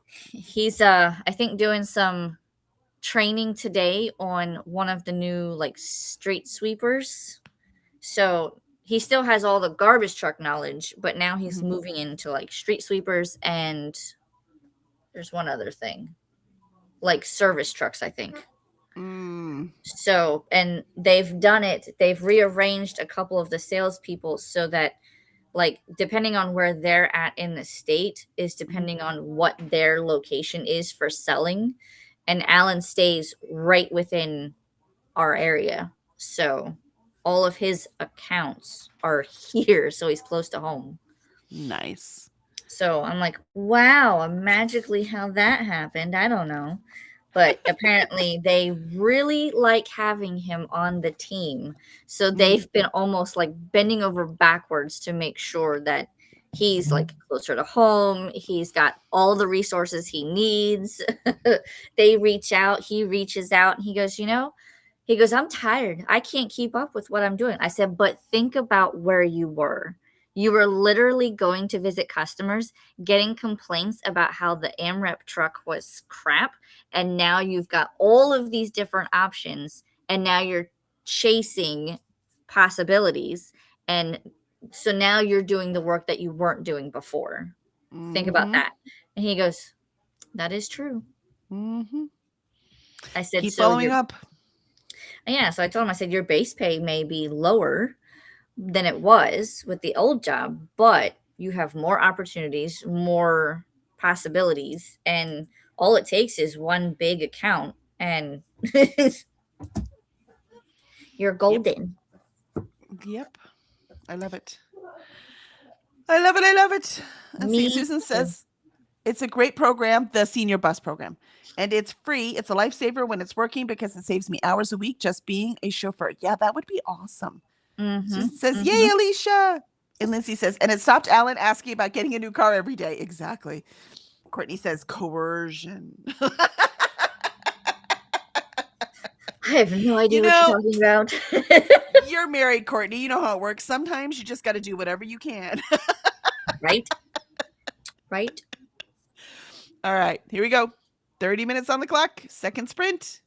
He's I think doing some training today on one of the new like street sweepers. So he still has all the garbage truck knowledge, but now he's moving into like street sweepers, and there's one other thing, like service trucks, I think. So, and they've done it. They've rearranged a couple of the salespeople so that like depending on where they're at in the state is depending on what their location is for selling. And Alan stays right within our area. So all of his accounts are here. So he's close to home. Nice. So I'm like, wow, magically how that happened. I don't know. But apparently they really like having him on the team. So they've been almost like bending over backwards to make sure that he's like closer to home. He's got all the resources he needs. They reach out. He reaches out and he goes, I'm tired. I can't keep up with what I'm doing. I said, but think about where you were. You were literally going to visit customers, getting complaints about how the AMREP truck was crap, and now you've got all of these different options, and now you're chasing possibilities, and so now you're doing the work that you weren't doing before. Think about Mhm. that. And he goes, that is true. Mhm. I said, Keep so following your up. yeah, so I told him, I said, your base pay may be lower than it was with the old job, but you have more opportunities, more possibilities, and all it takes is one big account, and you're golden. Yep. I love it. I love it. I love it. Let's see. Me Susan too. says it's a great program, the senior bus program. And it's free. It's a lifesaver when it's working because it saves me hours a week just being a chauffeur. Yeah, that would be awesome. Mm-hmm, Susan says, mm-hmm. yay, Alicia. And Lindsay says, and it stopped Alan asking about getting a new car every day. Exactly. Courtney says, coercion. I have no idea You what know, you're talking about. you're married, Courtney. You know how it works. Sometimes you just got to do whatever you can. Right? Right? All right, here we go. 30 minutes on the clock. Second sprint.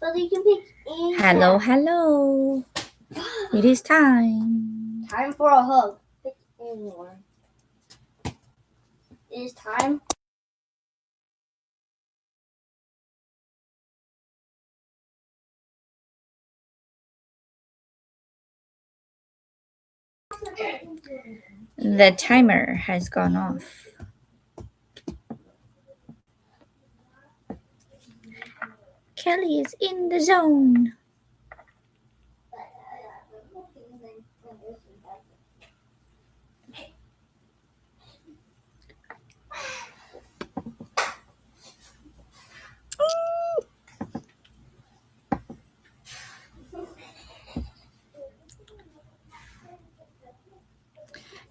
But you can pick any Hello, one. hello. It is time. Time for a hug. Pick anyone. It is time. The timer has gone off. Kelly is in the zone.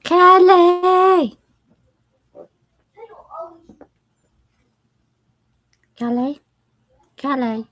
Kelly! Kelly? Kelly?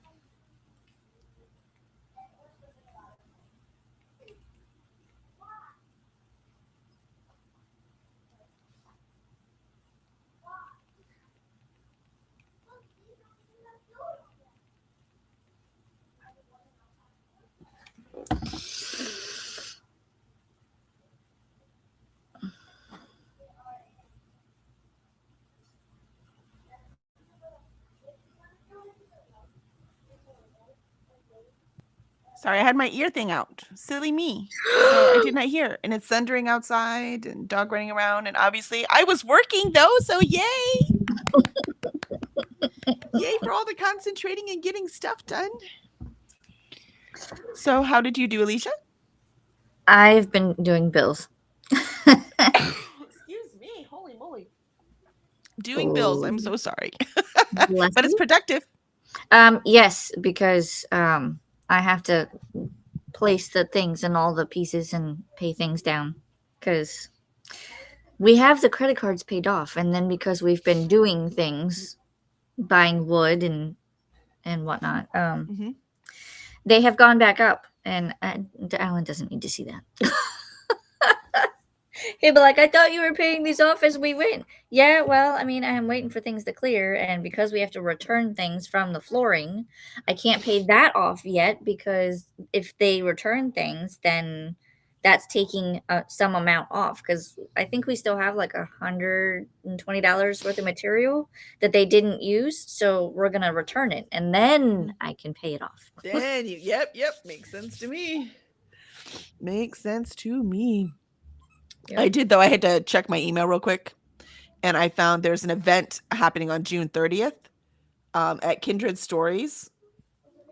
Sorry, I had my ear thing out. Silly me. So I did not hear. And it's thundering outside and dog running around. And obviously I was working though, so yay. Yay for all the concentrating and getting stuff done. So how did you do, Alicia? I've been doing bills. Excuse me. Holy moly. Doing bills. I'm so sorry. Bless But it's you. productive. Yes, because I have to place the things and all the pieces and pay things down because we have the credit cards paid off, and then because we've been doing things, buying wood and whatnot, Mhm. they have gone back up, and Alan doesn't need to see that. He'd be like, I thought you were paying these off as we went. Yeah, well, I mean, I'm waiting for things to clear, and because we have to return things from the flooring, I can't pay that off yet because if they return things, then that's taking some amount off because I think we still have like $120 worth of material that they didn't use, so we're gonna return it, and then I can pay it off. Then you, yep, makes sense to me. Makes sense to me. Yep. I did though. I had to check my email real quick, and I found there's an event happening on June 30th at Kindred Stories.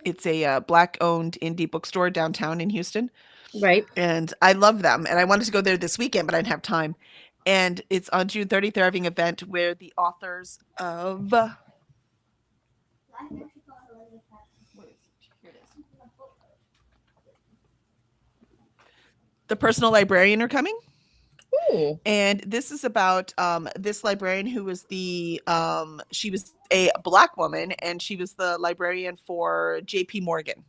It's a Black-owned indie bookstore downtown in Houston, Right. and I love them. And I wanted to go there this weekend, but I didn't have time. And it's on June 30th. They're having an event where the authors of The Personal Librarian are coming. Ooh. And this is about this librarian who was the she was a Black woman, and she was the librarian for JP Morgan,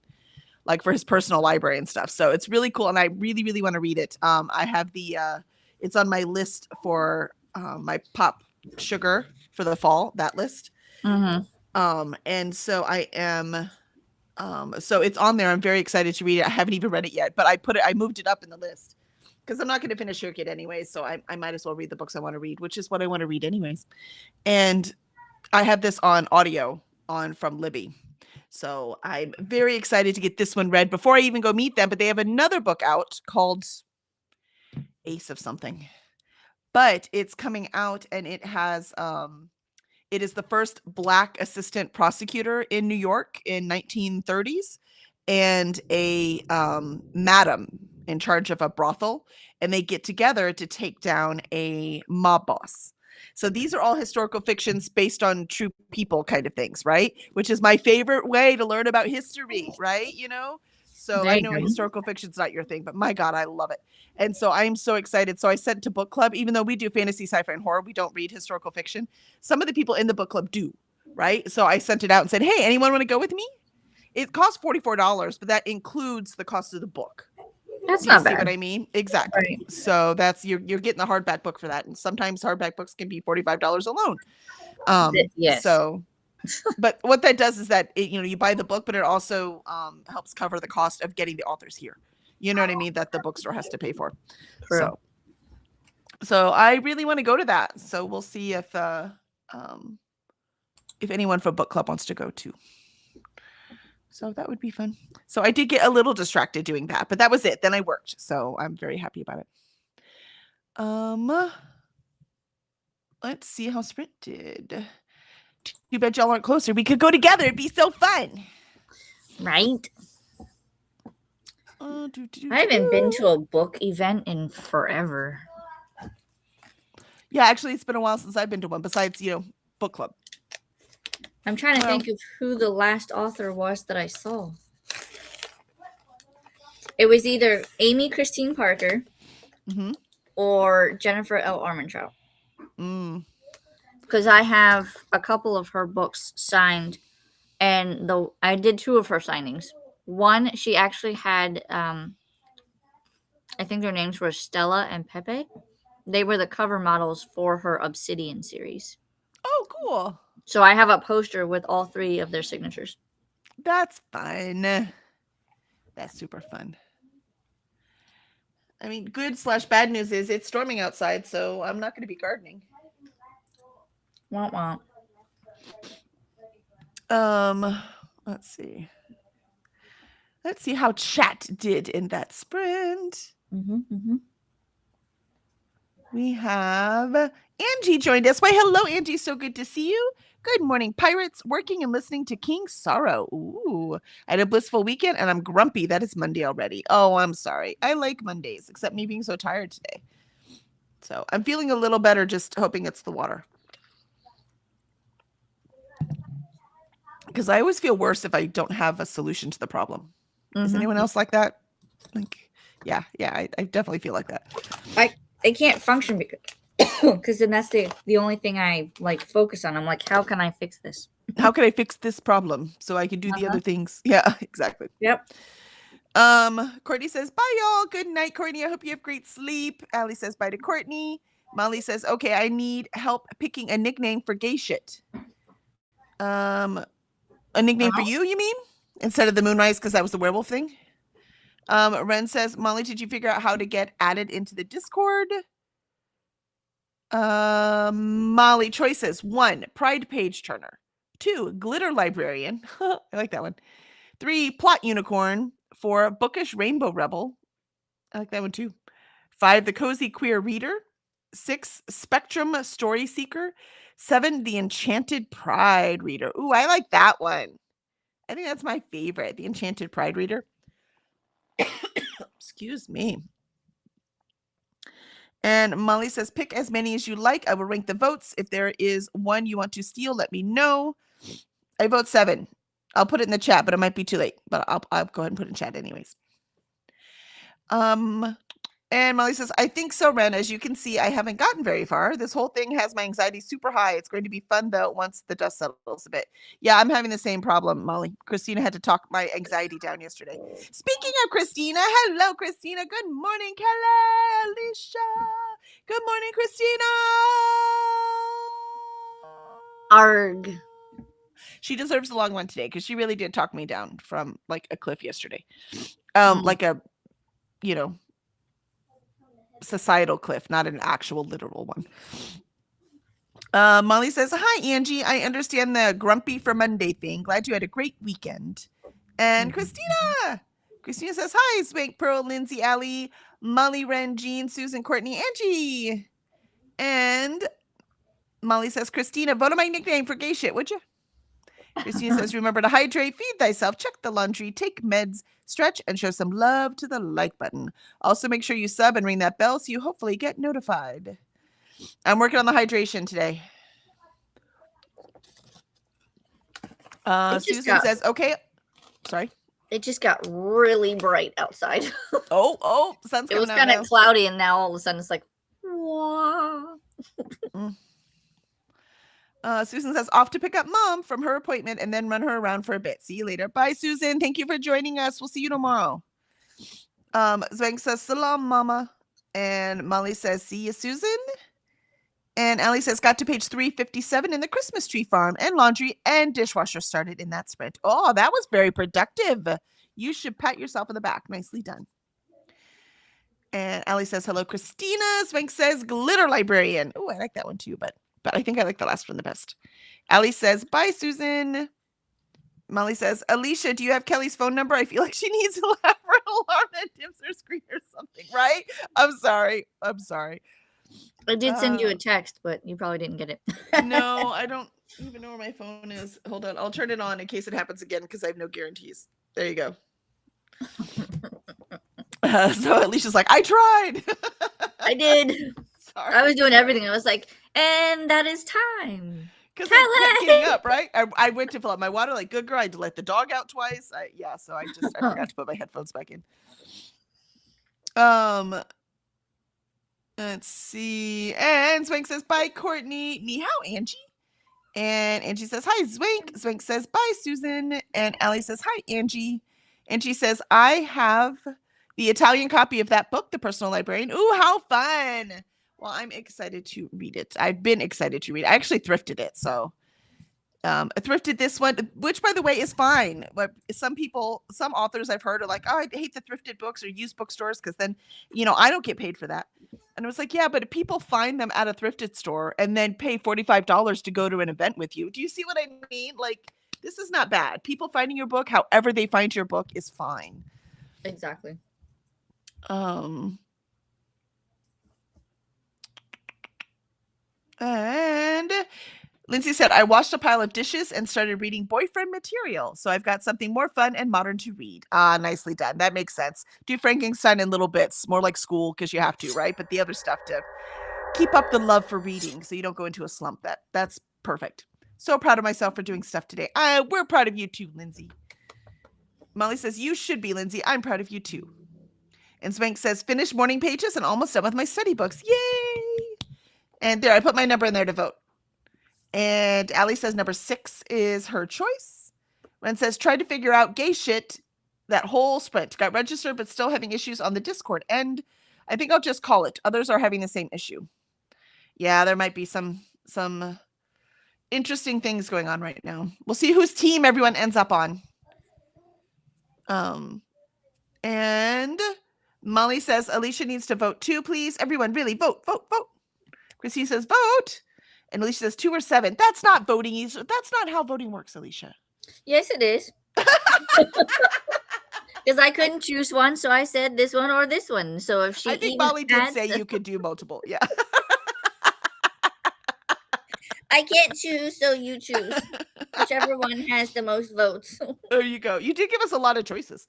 like for his personal library and stuff. So it's really cool, and I really, really want to read it. I have the it's on my list for my pop sugar for the fall, that list. Mm-hmm. And so I am so it's on there. I'm very excited to read it. I haven't even read it yet, but I moved it up in the list because I'm not going to finish Circuit anyways, so I might as well read the books I want to read, which is what I want to read anyways. And I have this on audio from Libby. So I'm very excited to get this one read before I even go meet them, but they have another book out called Ace of something. But it's coming out, and it has it is the first Black assistant prosecutor in New York in 1930s, and a madam in charge of a brothel, and they get together to take down a mob boss. So these are all historical fictions based on true people kind of things, right? Which is my favorite way to learn about history, right? You know? So There I you know go. historical fiction's not your thing, but my God, I love it. And so I'm so excited. So I sent to book club, even though we do fantasy, sci-fi, and horror, we don't read historical fiction. Some of the people in the book club do, right? So I sent it out and said, hey, anyone want to go with me? It costs $44, but that includes the cost of the book. That's Do you not see bad. what I mean? Exactly. Right. So that's you're getting the hardback book for that, and sometimes hardback books can be $45 alone. Yes. So But what that does is that it, you buy the book, but it also helps cover the cost of getting the authors here. You know what I mean? That the bookstore has to pay for. True. So I really want to go to that. So we'll see if anyone from book club wants to go too. So that would be fun. So I did get a little distracted doing that, but that was it. Then I worked. So I'm very happy about it. Let's see how Sprint did. Too bad y'all aren't closer. We could go together. It'd be so fun. Right? I haven't been to a book event in forever. Yeah, actually, it's been a while since I've been to one. Besides, book club. I'm trying to Well- think of who the last author was that I saw. It was either Amy Christine Parker Mm-hmm. or Jennifer L. Armentrout. Mm. Because I have a couple of her books signed, and I did 2 of her signings. One, she actually had, I think their names were Stella and Pepe. They were the cover models for her Obsidian series. Oh, cool. So I have a poster with all 3 of their signatures. That's fun. That's super fun. I mean, good/bad news is it's storming outside, so I'm not going to be gardening. Womp womp. Let's see. Let's see how chat did in that sprint. We have Angie joined us. Why, hello, Angie. So good to see you. Good morning, pirates. Working and listening to King Sorrow. Ooh, I had a blissful weekend and I'm grumpy. That is Monday already. Oh, I'm sorry. I like Mondays, except me being so tired today. So I'm feeling a little better, just hoping it's the water. Because I always feel worse if I don't have a solution to the problem. Is anyone else like that? Like, yeah, I definitely feel like that. I can't function because then that's the only thing I focus on. I'm like, how can I fix this? How can I fix this problem so I can do the other things? Yeah, exactly. Yep. Courtney says, bye, y'all. Good night, Courtney. I hope you have great sleep. Allie says, bye to Courtney. Molly says, okay, I need help picking a nickname for gay shit. A nickname for you mean? Instead of the Moonrise, because that was the werewolf thing? Ren says, Molly, did you figure out how to get added into the Discord? Molly choices: 1, Pride Page Turner. 2, Glitter Librarian. I like that one. 3, Plot Unicorn. 4, Bookish Rainbow Rebel. I like that one too. 5, The Cozy Queer Reader. 6, Spectrum Story Seeker. 7, The Enchanted Pride Reader. Ooh, I like that one. I think that's my favorite, The Enchanted Pride Reader. Excuse me. And Molly says, pick as many as you like. I will rank the votes. If there is one you want to steal, let me know. I vote 7. I'll put it in the chat, but it might be too late. But I'll go ahead and put it in chat anyways. And Molly says, I think so, Ren. As you can see, I haven't gotten very far. This whole thing has my anxiety super high. It's going to be fun, though, once the dust settles a bit. Yeah, I'm having the same problem, Molly. Christina had to talk my anxiety down yesterday. Speaking of Christina, hello, Christina. Good morning, Kelly, Alicia. Good morning, Christina. Arg. She deserves a long one today because she really did talk me down from like a cliff yesterday. Like a, societal cliff, not an actual literal one. Molly says, hi, Angie. I understand the grumpy for Monday thing. Glad you had a great weekend. And Christina says, hi, Spank, Pearl, Lindsay, Allie, Molly, Ren, Jean, Susan, Courtney, Angie. And Molly says, Christina, vote on my nickname for gay shit, would you? Christina says, remember to hydrate, feed thyself, check the laundry, take meds, stretch, and show some love to the like button. Also, make sure you sub and ring that bell so you hopefully get notified. I'm working on the hydration today. Susan says, okay. Sorry. It just got really bright outside. Oh, sun's It coming was out kind now. of cloudy, and now all of a sudden it's like, wow. Susan says, off to pick up mom from her appointment and then run her around for a bit. See you later. Bye, Susan. Thank you for joining us. We'll see you tomorrow. Zwank says, salam, mama. And Molly says, see you, Susan. And Allie says, got to page 357 in the Christmas tree farm, and laundry and dishwasher started in that sprint. Oh, that was very productive. You should pat yourself on the back. Nicely done. And Allie says, hello, Christina. Swank says, glitter librarian. Oh, I like that one too, but I think I like the last one the best. Allie says, bye, Susan. Molly says, Alicia, do you have Kelly's phone number? I feel like she needs an elaborate alarm that dims her screen or something, right? I'm sorry. I did send you a text, but you probably didn't get it. No, I don't even know where my phone is. Hold on. I'll turn it on in case it happens again because I have no guarantees. There you go. So Alicia's like, I tried. I did. Sorry. I was doing everything. I was like, and that is time. Because I kept getting up, right? I went to fill up my water like good girl. I had to let the dog out twice. So I forgot to put my headphones back in. Let's see. And Zwank says, bye, Courtney. Ni hao, Angie. And Angie says, hi, Zwank. Zwank says, bye, Susan. And Allie says, hi, Angie. Angie says, I have the Italian copy of that book, The Personal Librarian. Ooh, how fun. Well, I'm excited to read it. I've been excited to read it. I actually thrifted it. So I thrifted this one, which, by the way, is fine. But some authors I've heard are like, oh, I hate the thrifted books or used bookstores because then, I don't get paid for that. And I was like, yeah, but if people find them at a thrifted store and then pay $45 to go to an event with you, do you see what I mean? Like, this is not bad. People finding your book, however they find your book, is fine. Exactly. And Lindsay said, I washed a pile of dishes and started reading boyfriend material. So I've got something more fun and modern to read. Nicely done. That makes sense. Do Frankenstein in little bits, more like school because you have to, right? But the other stuff to keep up the love for reading so you don't go into a slump. That's perfect. So proud of myself for doing stuff today. We're proud of you too, Lindsay. Molly says, you should be, Lindsay. I'm proud of you too. And Swank says, finished morning pages and almost done with my study books. Yay! And there, I put my number in there to vote. And Allie says number 6 is her choice. Ren says, tried to figure out gay shit that whole sprint. Got registered, but still having issues on the Discord. And I think I'll just call it. Others are having the same issue. Yeah, there might be some interesting things going on right now. We'll see whose team everyone ends up on. And Molly says, Alicia needs to vote too, please. Everyone, really, vote. Christine says, vote. And Alicia says 2 or 7. That's not voting. That's not how voting works, Alicia. Yes, it is. Because I couldn't choose one, so I said this one or this one. So if she, I think Molly did say you could do multiple. Yeah. I can't choose, so you choose. Whichever one has the most votes. There you go. You did give us a lot of choices.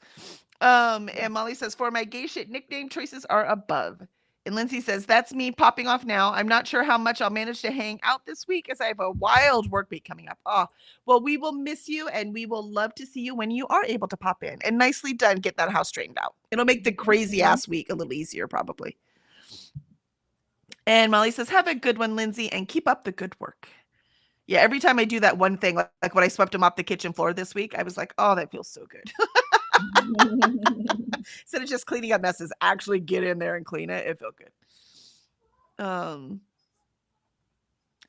And Molly says, for my gay shit nickname, choices are above. And Lindsay says, that's me popping off now. I'm not sure how much I'll manage to hang out this week as I have a wild work week coming up. Oh, well, we will miss you and we will love to see you when you are able to pop in. And nicely done. Get that house straightened out. It'll make the crazy ass week a little easier, probably. And Molly says, have a good one, Lindsay, and keep up the good work. Yeah, every time I do that one thing, like when I swept him off the kitchen floor this week, I was like, oh, that feels so good. Instead of just cleaning up messes, actually get in there and clean it. It felt good.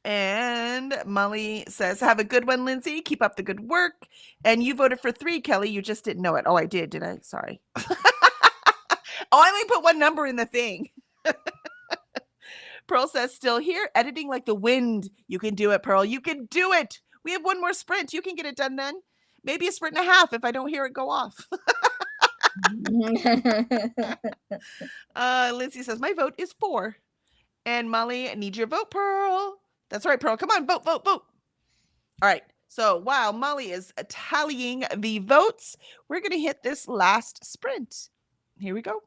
And Molly says, have a good one, Lindsay. Keep up the good work. And you voted for 3, Kelly. You just didn't know it. Oh, I did I? Sorry. I only put one number in the thing. Pearl says, still here, editing like the wind. You can do it, Pearl. You can do it. We have one more sprint. You can get it done then. Maybe a sprint and a half if I don't hear it go off. Lindsay says, my vote is 4. And Molly, I need your vote, Pearl. That's right, Pearl. Come on, vote. All right. So while Molly is tallying the votes, we're going to hit this last sprint. Here we go.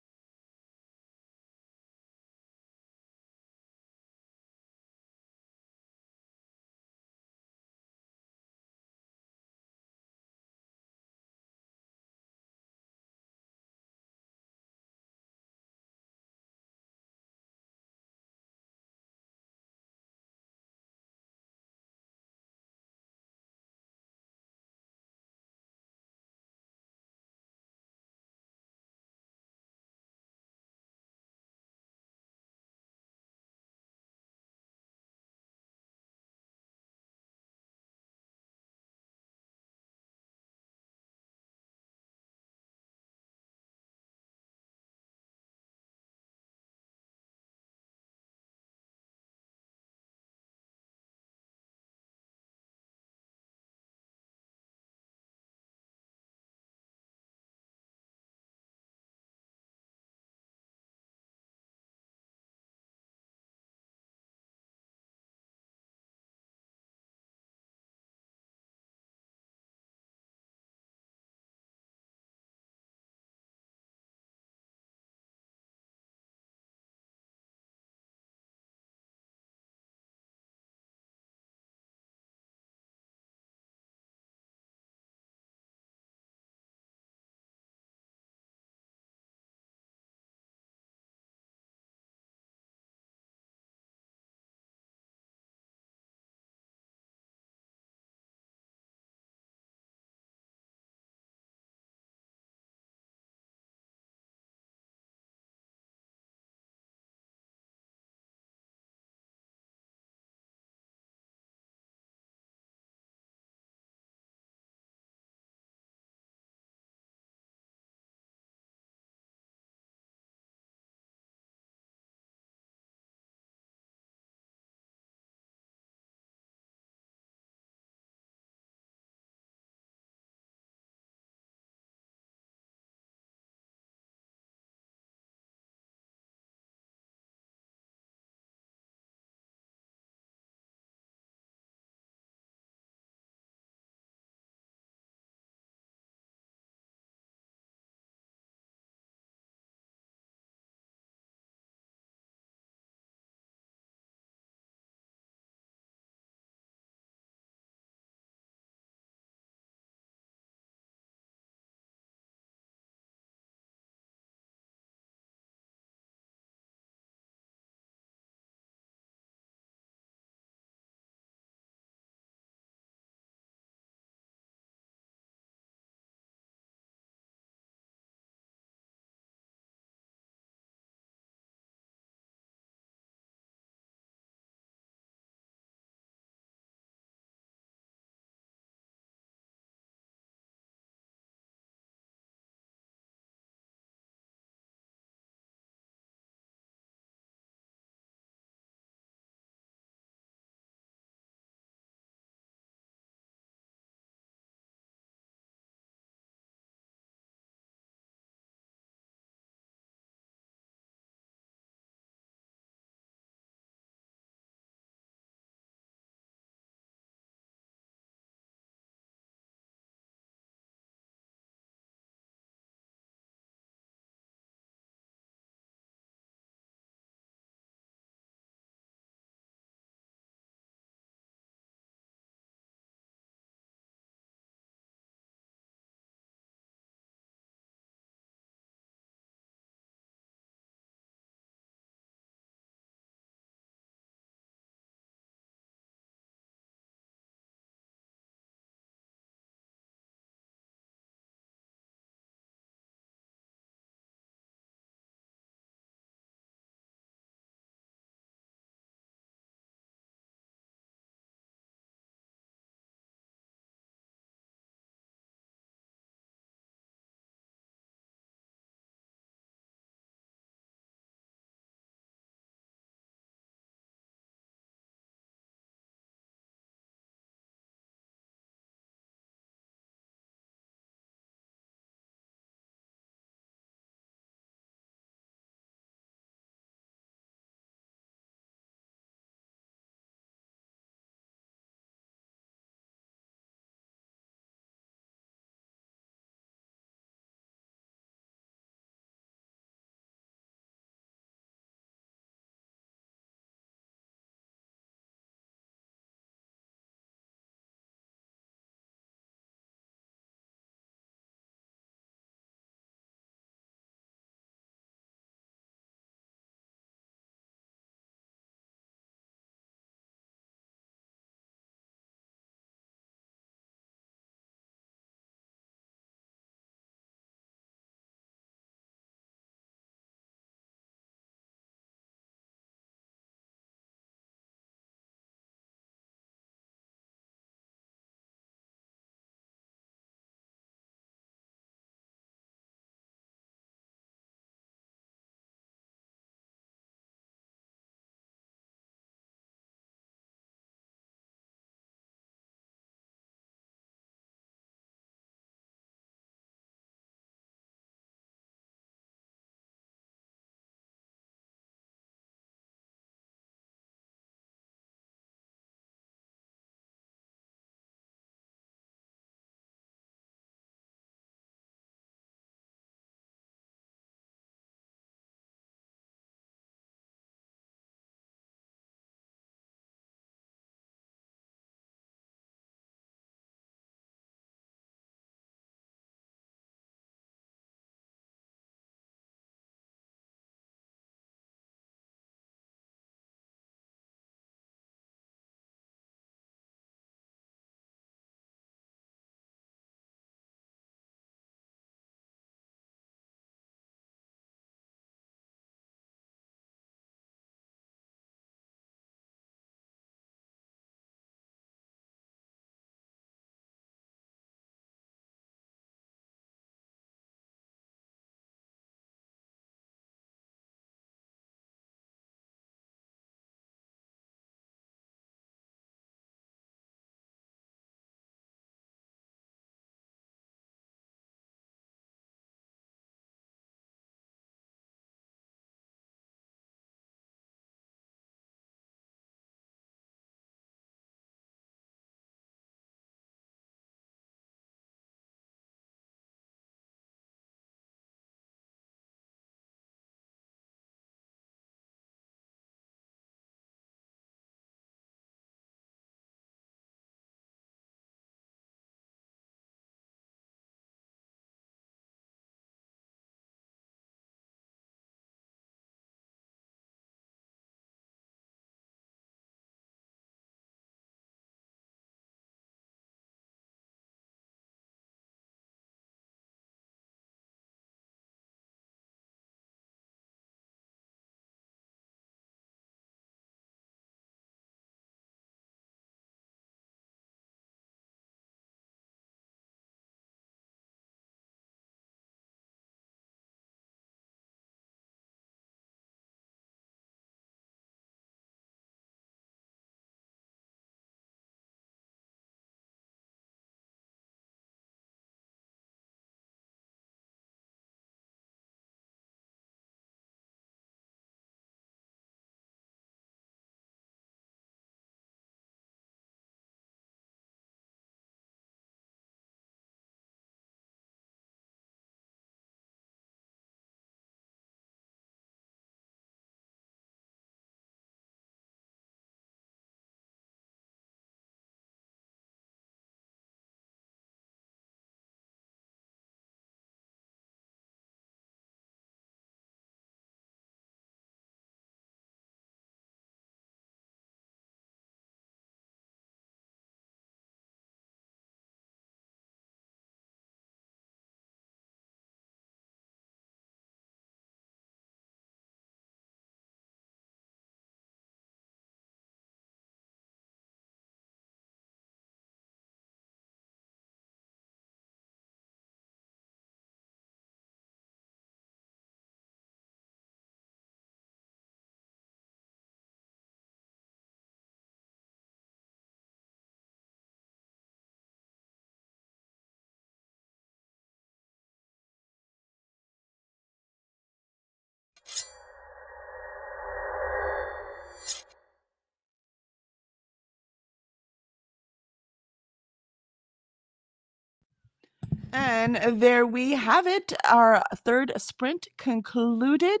And there we have it. Our third sprint concluded.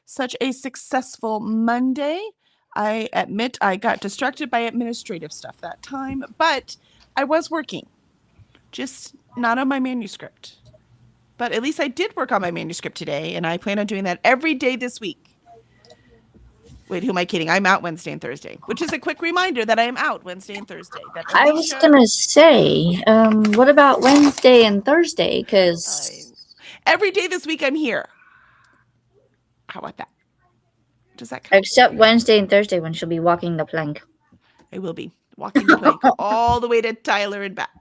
Such a successful Monday. I admit I got distracted by administrative stuff that time, but I was working, just not on my manuscript. But at least I did work on my manuscript today, and I plan on doing that every day this week. Wait, who am I kidding? I'm out Wednesday and Thursday, which is a quick reminder that I am out Wednesday and Thursday. That I was Alicia- gonna say, what about Wednesday and Thursday? Because every day this week I'm here. How about that? Does that count? except Wednesday and Thursday when she'll be walking the plank. I will be walking the plank all the way to Tyler and back.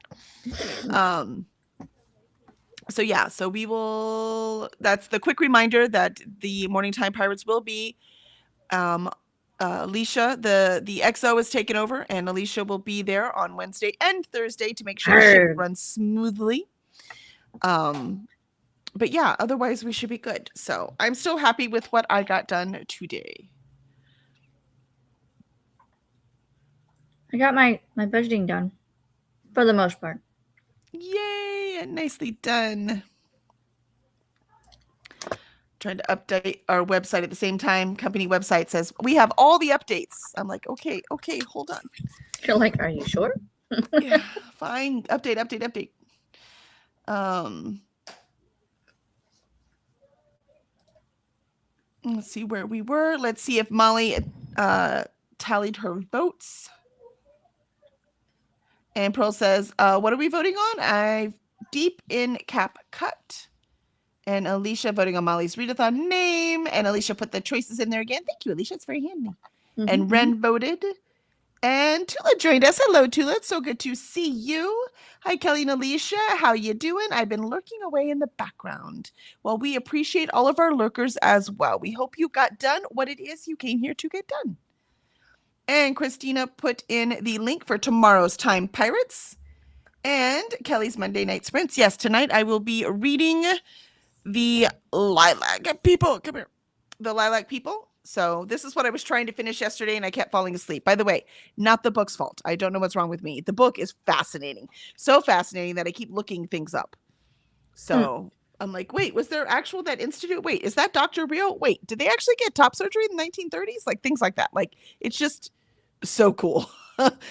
So yeah, so we will. That's the quick reminder that the Morning Time Pirates will be. Alicia, the XO is taken over, and Alicia will be there on Wednesday and Thursday to make sure the ship runs smoothly. But yeah, otherwise we should be good. So I'm still happy with what I got done today. I got my budgeting done for the most part. Yay, nicely done. Trying to update our website at the same time. Company website says we have all the updates. I'm like, okay, hold on. You're like, are you sure? Yeah, fine. Update. Let's see where we were. Let's see if Molly tallied her votes. And Pearl says, what are we voting on? I deep in cap cut. And Alicia voting on Molly's readathon name. And Alicia put the choices in there again. Thank you, Alicia. It's very handy. And Ren voted. And Tula joined us. Hello, Tula. It's so good to see you. Hi, Kelly and Alicia. How you doing? I've been lurking away in the background. Well, we appreciate all of our lurkers as well. We hope you got done what it is you came here to get done. And Christina put in the link for tomorrow's Time Pirates and Kelly's Monday Night Sprints. Yes, tonight I will be reading the Lilac People. Come here. The Lilac People. So this is what I was trying to finish yesterday and I kept falling asleep. By the way, not the book's fault. I don't know what's wrong with me. The book is fascinating. So fascinating that I keep looking things up. So I'm like, wait, was there actual that institute? Wait, is that Dr. Rio? Wait, did they actually get top surgery in the 1930s? Like things like that. Like it's just so cool.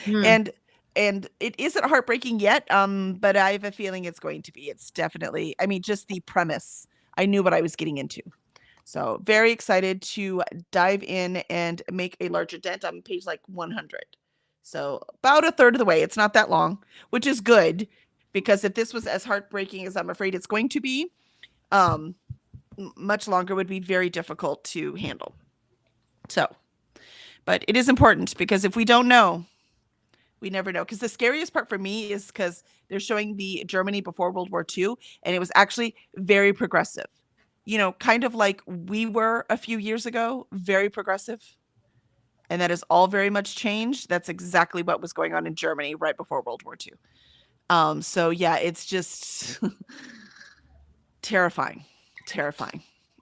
And it isn't heartbreaking yet. But I have a feeling it's going to be. It's definitely, I mean, just the premise. I knew what I was getting into. So very excited to dive in and make a larger dent. I'm page like 100. So about a third of the way. It's not that long, which is good because if this was as heartbreaking as I'm afraid it's going to be, much longer would be very difficult to handle. So, but it is important because if we don't know, we never know. Because the scariest part for me is because they're showing the Germany before World War II, and it was actually very progressive. You know, kind of like we were a few years ago, very progressive. And that is all very much changed. That's exactly what was going on in Germany right before World War II. So yeah, it's just terrifying.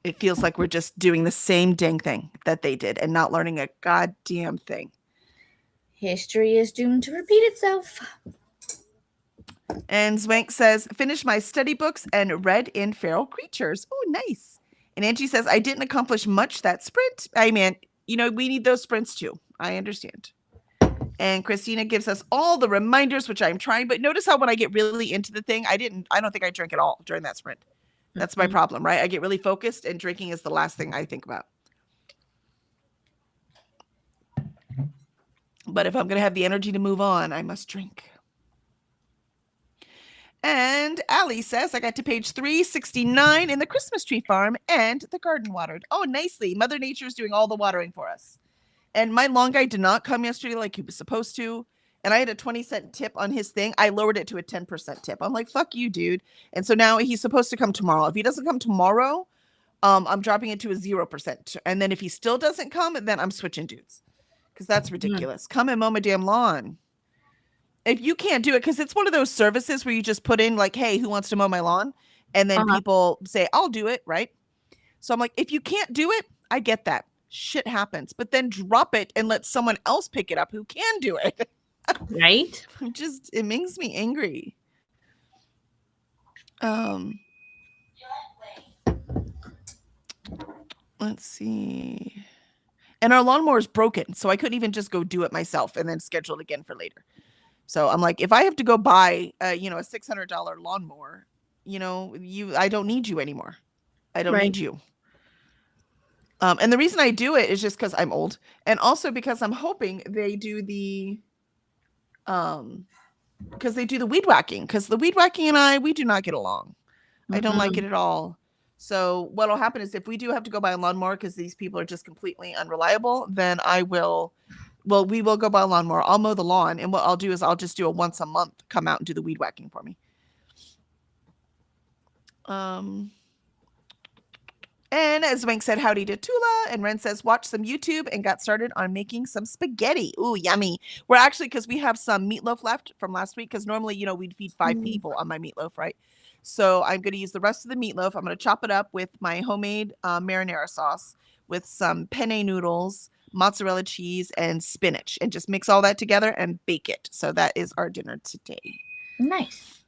It feels like we're just doing the same dang thing that they did and not learning a goddamn thing. History is doomed to repeat itself. And Zwank says, finish my study books and read in Feral Creatures. Oh, nice. And Angie says, I didn't accomplish much that sprint. I mean, you know, we need those sprints too. I understand. And Christina gives us all the reminders, which I'm trying. But notice how when I get really into the thing, I don't think I drank at all during that sprint. That's my problem, right? I get really focused and drinking is the last thing I think about. But if I'm going to have the energy to move on, I must drink. And Allie says, I got to page 369 in the Christmas tree farm and the garden watered. Oh, nicely. Mother Nature is doing all the watering for us. And my long guy did not come yesterday like he was supposed to. And I had a 20-cent tip on his thing. I lowered it to a 10% tip. I'm like, fuck you, dude. And so now he's supposed to come tomorrow. If he doesn't come tomorrow, I'm dropping it to a 0%. And then if he still doesn't come, then I'm switching dudes. Because that's ridiculous. Come and mow my damn lawn. If you can't do it, because it's one of those services where you just put in like, hey, who wants to mow my lawn? And then people say, I'll do it, right? So I'm like, if you can't do it, I get that. Shit happens. But then drop it and let someone else pick it up who can do it. Right? It makes me angry. Let's see. And our lawnmower is broken, so I couldn't even just go do it myself and then schedule it again for later. So I'm like, if I have to go buy, a $600 lawnmower, I don't need you anymore. I don't Right. need you. And the reason I do it is just because I'm old, and also because I'm hoping they do the, because they do the weed whacking. Because the weed whacking and we do not get along. I don't like it at all. So what'll happen is if we do have to go buy a lawnmower because these people are just completely unreliable, then we will go buy a lawnmower. I'll mow the lawn, and what I'll do is I'll just do a once a month, come out and do the weed whacking for me. And as Wank said, howdy to Tula. And Ren says, watch some YouTube and got started on making some spaghetti. Ooh, yummy. We're actually, because we have some meatloaf left from last week, because normally, we'd feed 5 people on my meatloaf, right? So I'm going to use the rest of the meatloaf. I'm going to chop it up with my homemade marinara sauce with some penne noodles, mozzarella cheese, and spinach, and just mix all that together and bake it. So that is our dinner today. Nice.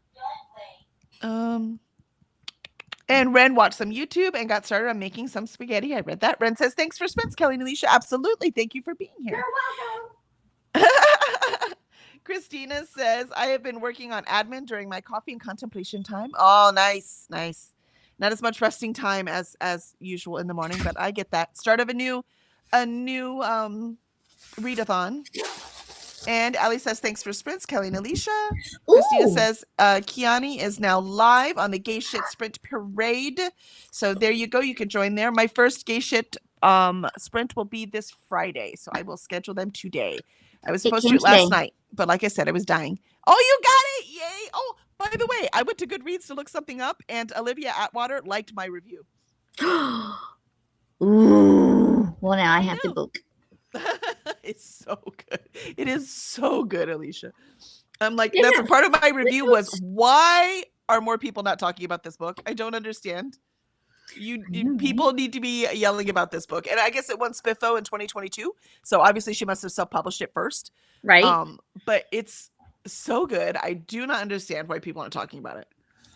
And Ren watched some YouTube and got started on making some spaghetti. I read that. Ren says, thanks for Spence, Kelly and Alicia. Absolutely. Thank you for being here. You're welcome. Christina says, I have been working on admin during my coffee and contemplation time. Oh, nice. Nice. Not as much resting time as usual in the morning, but I get that. Start of a new readathon. And Ali says, thanks for sprints, Kelly and Alicia. Christina says, Kiani is now live on the Gay Shit Sprint Parade. So there you go. You can join there. My first Gay Shit sprint will be this Friday. So I will schedule them today. I was supposed to do it last night, but like I said, I was dying. Oh, you got it. Yay. Oh, by the way, I went to Goodreads to look something up, and Olivia Atwater liked my review. Ooh. Well, now I have to book. It's so good. It is so good, Alicia. I'm like, that's a part of my review was, why are more people not talking about this book? I don't understand. People need to be yelling about this book. And I guess it won Spiffo in 2022. So obviously she must have self-published it first. Right. But it's so good. I do not understand why people aren't talking about it.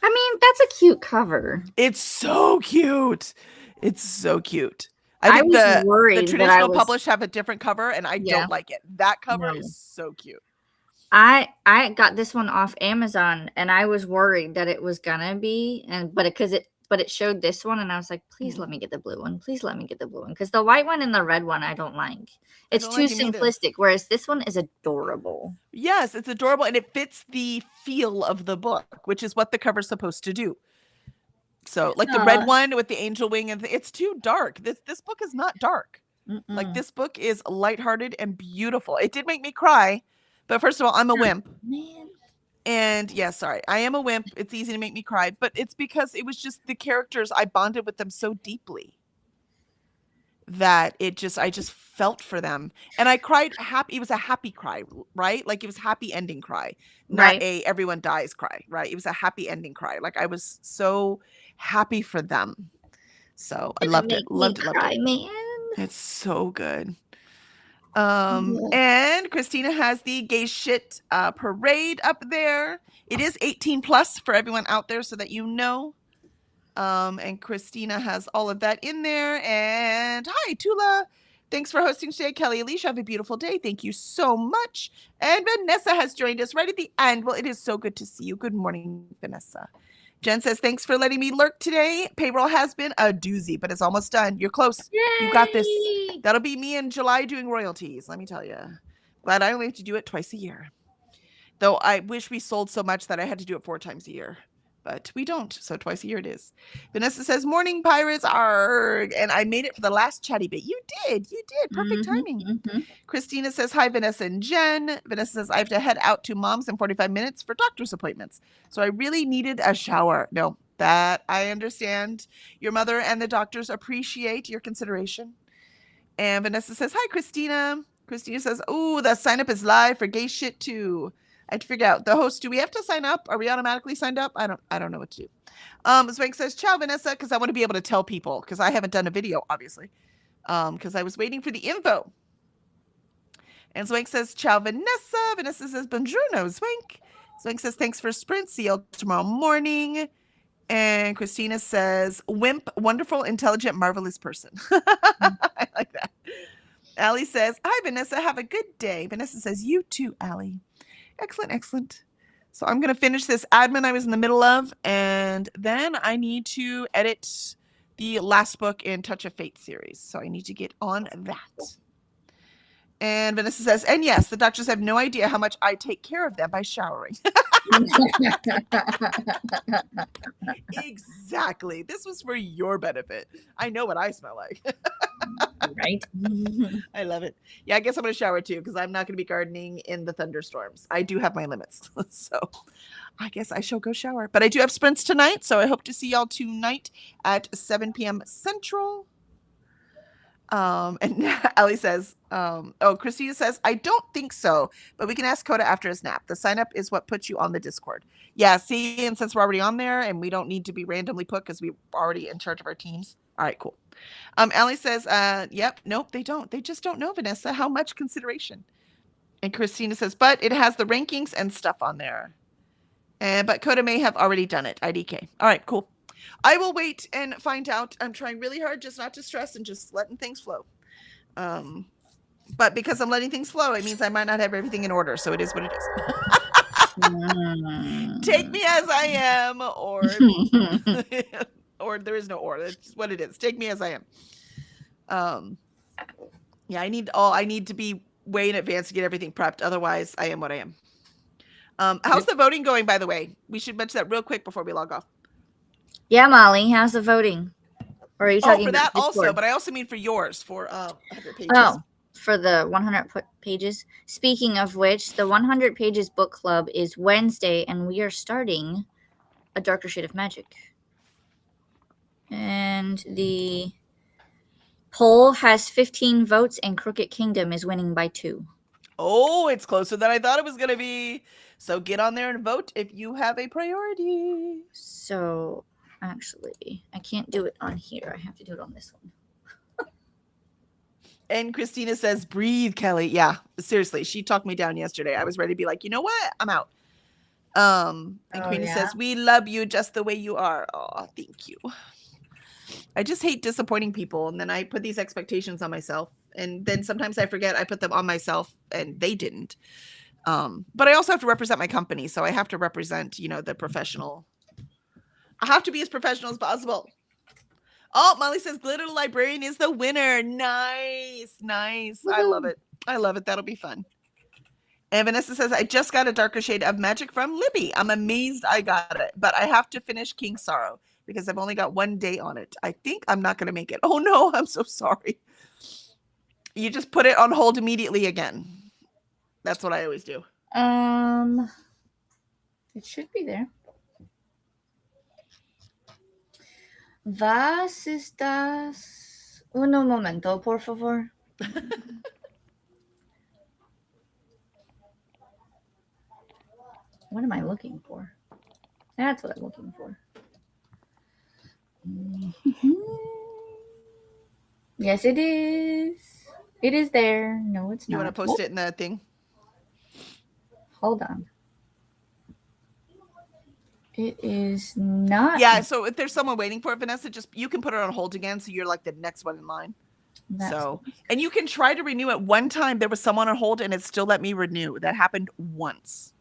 I mean, that's a cute cover. It's so cute. It's so cute. I think worried the traditional published have a different cover, and I don't like it. That cover is so cute. I got this one off Amazon, and I was worried that it was gonna be, but it showed this one, and I was like, please let me get the blue one. Please let me get the blue one, because the white one and the red one I don't like. It's too simplistic, whereas this one is adorable. Yes, it's adorable, and it fits the feel of the book, which is what the cover's supposed to do. So, like the red one with the angel wing, and it's too dark. This book is not dark. Like, this book is lighthearted and beautiful. It did make me cry, but first of all, I'm a wimp. Man. And sorry, I am a wimp. It's easy to make me cry, but it's because it was just the characters. I bonded with them so deeply that I just felt for them, and I cried happy. It was a happy cry, right? Like, it was happy ending cry, not a everyone dies cry, right? It was a happy ending cry. Like, I was so happy for them. So I loved it. Loved it. Man. It's so good. And Christina has the Gay Shit Parade up there. It is 18 plus for everyone out there, so that you know. And Christina has all of that in there. And hi, Tula. Thanks for hosting today, Kelly. Alicia, have a beautiful day. Thank you so much. And Vanessa has joined us right at the end. Well, it is so good to see you. Good morning, Vanessa. Jen says, thanks for letting me lurk today. Payroll has been a doozy, but it's almost done. You're close. Yay! You got this. That'll be me in July doing royalties, let me tell you. Glad I only have to do it twice a year. Though I wish we sold so much that I had to do it 4 times a year. But we don't, so twice a year it is. Vanessa says, morning, pirates, arg. And I made it for the last chatty bit. You did. Perfect timing. Christina says, hi, Vanessa and Jen. Vanessa says, I have to head out to Mom's in 45 minutes for doctor's appointments. So I really needed a shower. No, that I understand. Your mother and the doctors appreciate your consideration. And Vanessa says, hi, Christina. Christina says, oh, the sign up is live for Gay Shit too. I had to figure out the host. Do we have to sign up? Are we automatically signed up? I don't know what to do. Swank says, ciao, Vanessa, because I want to be able to tell people, because I haven't done a video, obviously, because I was waiting for the info. And Swank says, ciao, Vanessa. Vanessa says, buongiorno, Swank. Swank says, thanks for sprint. See you tomorrow morning. And Christina says, wimp, wonderful, intelligent, marvelous person. I like that. Allie says, hi, Vanessa. Have a good day. Vanessa says, you too, Allie. Excellent, excellent. So I'm going to finish this admin I was in the middle of, and then I need to edit the last book in Touch of Fate series. So I need to get on that. And Vanessa says, and yes, the doctors have no idea how much I take care of them by showering. Exactly. This was for your benefit. I know what I smell like. Right? I love it. Yeah, I guess I'm going to shower too because I'm not going to be gardening in the thunderstorms. I do have my limits. So I guess I shall go shower. But I do have sprints tonight. So I hope to see y'all tonight at 7 p.m. Central. And Ellie says, Christina says, I don't think so, but we can ask Coda after his nap. The sign up is what puts you on the Discord. Yeah, see, and since we're already on there and we don't need to be randomly put because we're already in charge of our teams. All right, cool. Ellie says, yep, nope, they don't. They just don't know, Vanessa, how much consideration. And Christina says, but it has the rankings and stuff on there. But Coda may have already done it. IDK. All right, cool. I will wait and find out. I'm trying really hard just not to stress and just letting things flow. But because I'm letting things flow, it means I might not have everything in order. So it is what it is. Take me as I am, or there is no or. That's what it is. Take me as I am. Yeah, I need to be way in advance to get everything prepped. Otherwise, I am what I am. How's the voting going, by the way? We should mention that real quick before we log off. Yeah, Molly, how's the voting? Or are you talking for that about also, Discord? but I also mean for yours, for 100 pages. Oh, for the 100 pages. Speaking of which, the 100 pages book club is Wednesday, and we are starting A Darker Shade of Magic. And the poll has 15 votes, and Crooked Kingdom is winning by 2. Oh, it's closer than I thought it was going to be. So get on there and vote if you have a priority. So, actually, I can't do it on here. I have to do it on this one. And Christina says, breathe, Kelly. Yeah, seriously. She talked me down yesterday. I was ready to be like, you know what? I'm out. And Queenie says, we love you just the way you are. Oh, thank you. I just hate disappointing people. And then I put these expectations on myself. And then sometimes I forget I put them on myself and they didn't. But I also have to represent my company. So I have to represent, the professional. I have to be as professional as possible. Oh, Molly says Glitter Librarian is the winner. Nice. Nice. I love it. I love it. That'll be fun. And Vanessa says, I just got A Darker Shade of Magic from Libby. I'm amazed I got it, but I have to finish King's Sorrow because I've only got 1 day on it. I think I'm not going to make it. Oh no, I'm so sorry. You just put it on hold immediately again. That's what I always do. It should be there. ¿Vas estás? Uno momento, por favor. What am I looking for? That's what I'm looking for. Yes, it is. It is there. No, it's You not. want to post it in the thing? Hold on. It is not. Yeah, so if there's someone waiting for it, Vanessa, you can put it on hold again so you're like the next one in line. And you can try to renew it. One time there was someone on hold and it still let me renew. That happened once.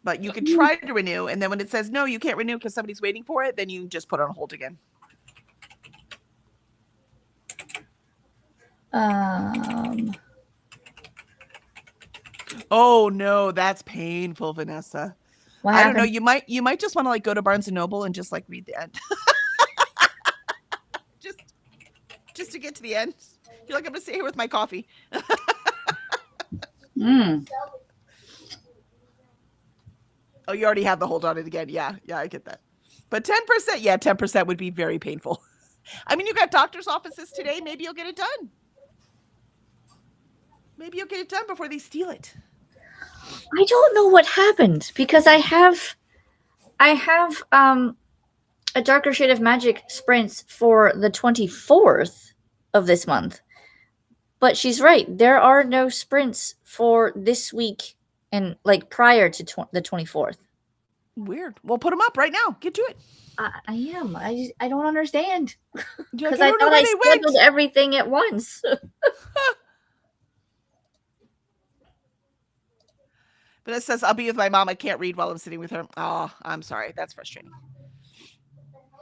But you can try to renew, and then when it says no, you can't renew because somebody's waiting for it, then you just put it on hold again. Oh no, that's painful, Vanessa. What I don't know. happened? You might just want to like go to Barnes and Noble and just like read the end. just to get to the end. You're like, I'm gonna sit here with my coffee. Oh, you already have the hold on it again. Yeah, I get that. But 10%, 10% would be very painful. I mean, you got doctor's offices today. Maybe you'll get it done. Maybe you'll get it done before they steal it. I don't know what happened because I have A Darker Shade of Magic sprints for the 24th of this month. But she's right. There are no sprints for this week and like prior to the 24th. Weird. Well, put them up right now. Get to it. I am. I don't understand You're like, because I I don't know thought where I they scheduled went. everything at once. But it says, I'll be with my mom. I can't read while I'm sitting with her. Oh, I'm sorry. That's frustrating.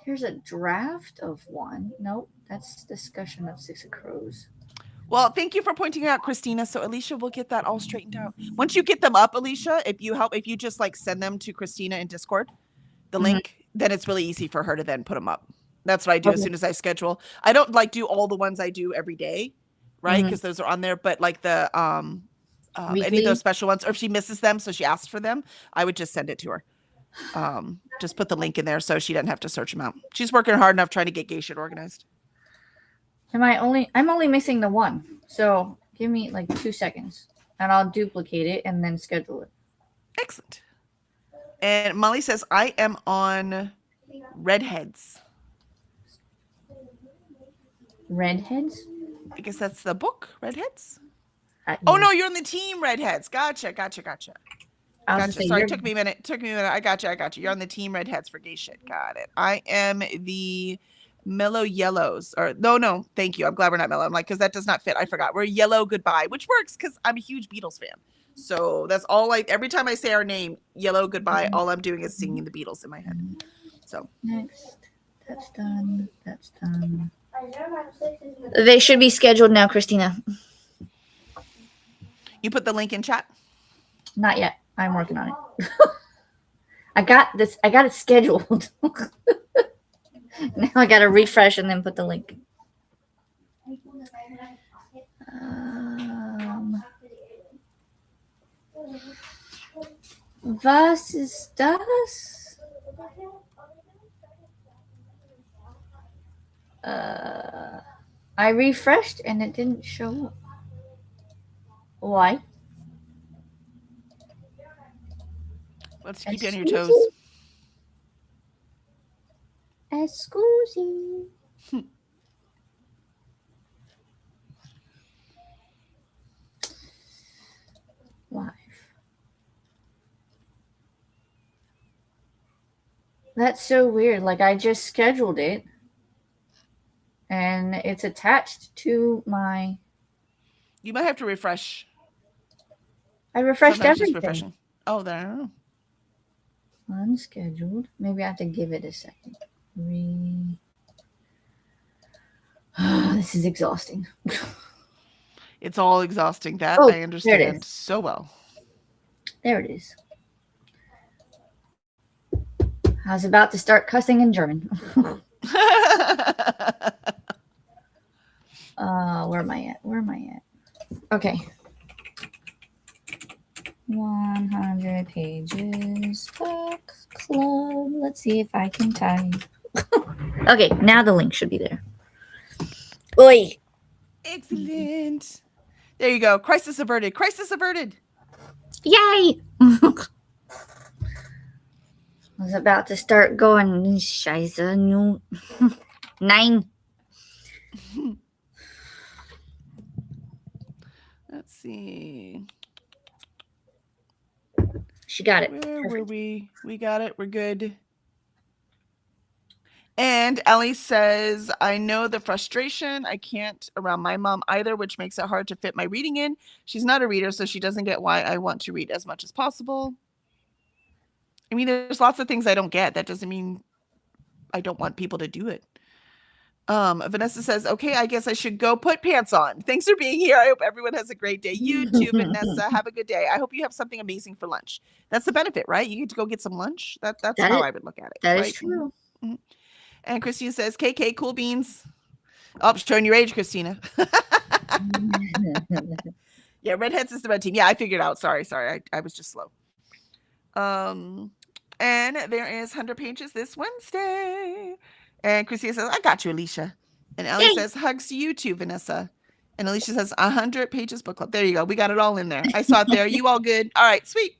Here's a draft of one. Nope, that's discussion of Six of Crows. Well, thank you for pointing out, Christina. So Alicia will get that all straightened out. Once you get them up, Alicia, if you just like send them to Christina in Discord, the Mhm. link, then it's really easy for her to then put them up. That's what I do as Okay. soon as I schedule. I don't like do all the ones I do every day, right? Because those are on there. But like the any of Weekly? those special ones, or if she misses them, so she asks for them, I would just send it to her. Just put the link in there so she doesn't have to search them out. She's working hard enough trying to get gay shit organized. I'm only missing the one. So give me like 2 seconds and I'll duplicate it and then schedule it. Excellent. And Molly says, I am on Redheads. Redheads? I guess that's the book, Redheads. Oh no, you're on the team Redheads. Gotcha. I was Gotcha. gonna say, Sorry, you're- took me a minute. I gotcha. You're on the team Redheads for gay shit. Got it. I am the Mellow Yellows. Or no, thank you. I'm glad we're not mellow. I'm like, because that does not fit. I forgot. We're Yellow Goodbye, which works because I'm a huge Beatles fan. So that's all every time I say our name, Yellow Goodbye, all I'm doing is singing the Beatles in my head. So Next. That's done. That's done. They should be scheduled now, Christina. you put the link in chat. Not yet. I'm working on it. I got it scheduled. Now I gotta refresh and then put the link. Was ist das? I refreshed and it didn't show up. Why? Let's keep you on your toes. Excuse Live. That's so weird. Like I just scheduled it and it's attached to my. You might have to refresh. I refreshed Sometimes just everything. refreshing. Oh, there. I don't know. Unscheduled. Maybe I have to give it a second. This is exhausting. It's all exhausting. That Oh, I there it understand is. so well. There it is. I was about to start cussing in German. Where am I at? Okay. 100 pages book club. Let's see if I can type. Okay, now the link should be there. Oi. Excellent. There you go. Crisis averted. Yay! I was about to start going. Scheiße. No. 9. Let's see. She got it. Where were we? We got it. We're good. And Ellie says, I know the frustration. I can't around my mom either, which makes it hard to fit my reading in. She's not a reader, so she doesn't get why I want to read as much as possible. I mean, there's lots of things I don't get. That doesn't mean I don't want people to do it. Vanessa says, okay, I guess I should go put pants on. Thanks for being here. I hope everyone has a great day. You too, Vanessa. Have a good day. I hope you have something amazing for lunch. That's the benefit, right? You get to go get some lunch. That's That how is- I would look at it. That right? is true. And Christine says, KK, cool beans. Oh, showing your age, Christina. Yeah, Redheads is the red team. Yeah, I figured out. Sorry. I was just slow. And there is 100 pages this Wednesday. And Christina says, I got you, Alicia. And Ellie Yay. says, hugs to you too, Vanessa. And Alicia says, 100 pages book club. There you go. We got it all in there. I saw it there. You all good? All right, sweet.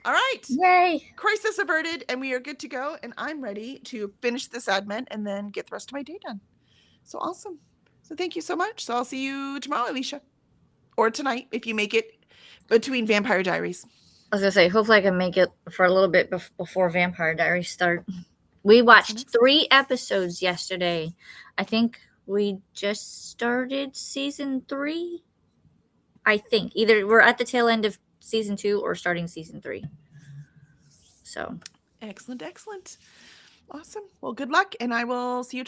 All right. Yay. Crisis averted, and we are good to go. And I'm ready to finish this admin and then get the rest of my day done. So awesome. So thank you so much. So I'll see you tomorrow, Alicia. Or tonight, if you make it between Vampire Diaries. I was gonna say, hopefully I can make it for a little bit before Vampire Diaries start. We watched next 3 episodes yesterday. I think we just started season 3. I think either we're at the tail end of season 2 or starting season 3. So Excellent, excellent. Awesome. Well, good luck, and I will see you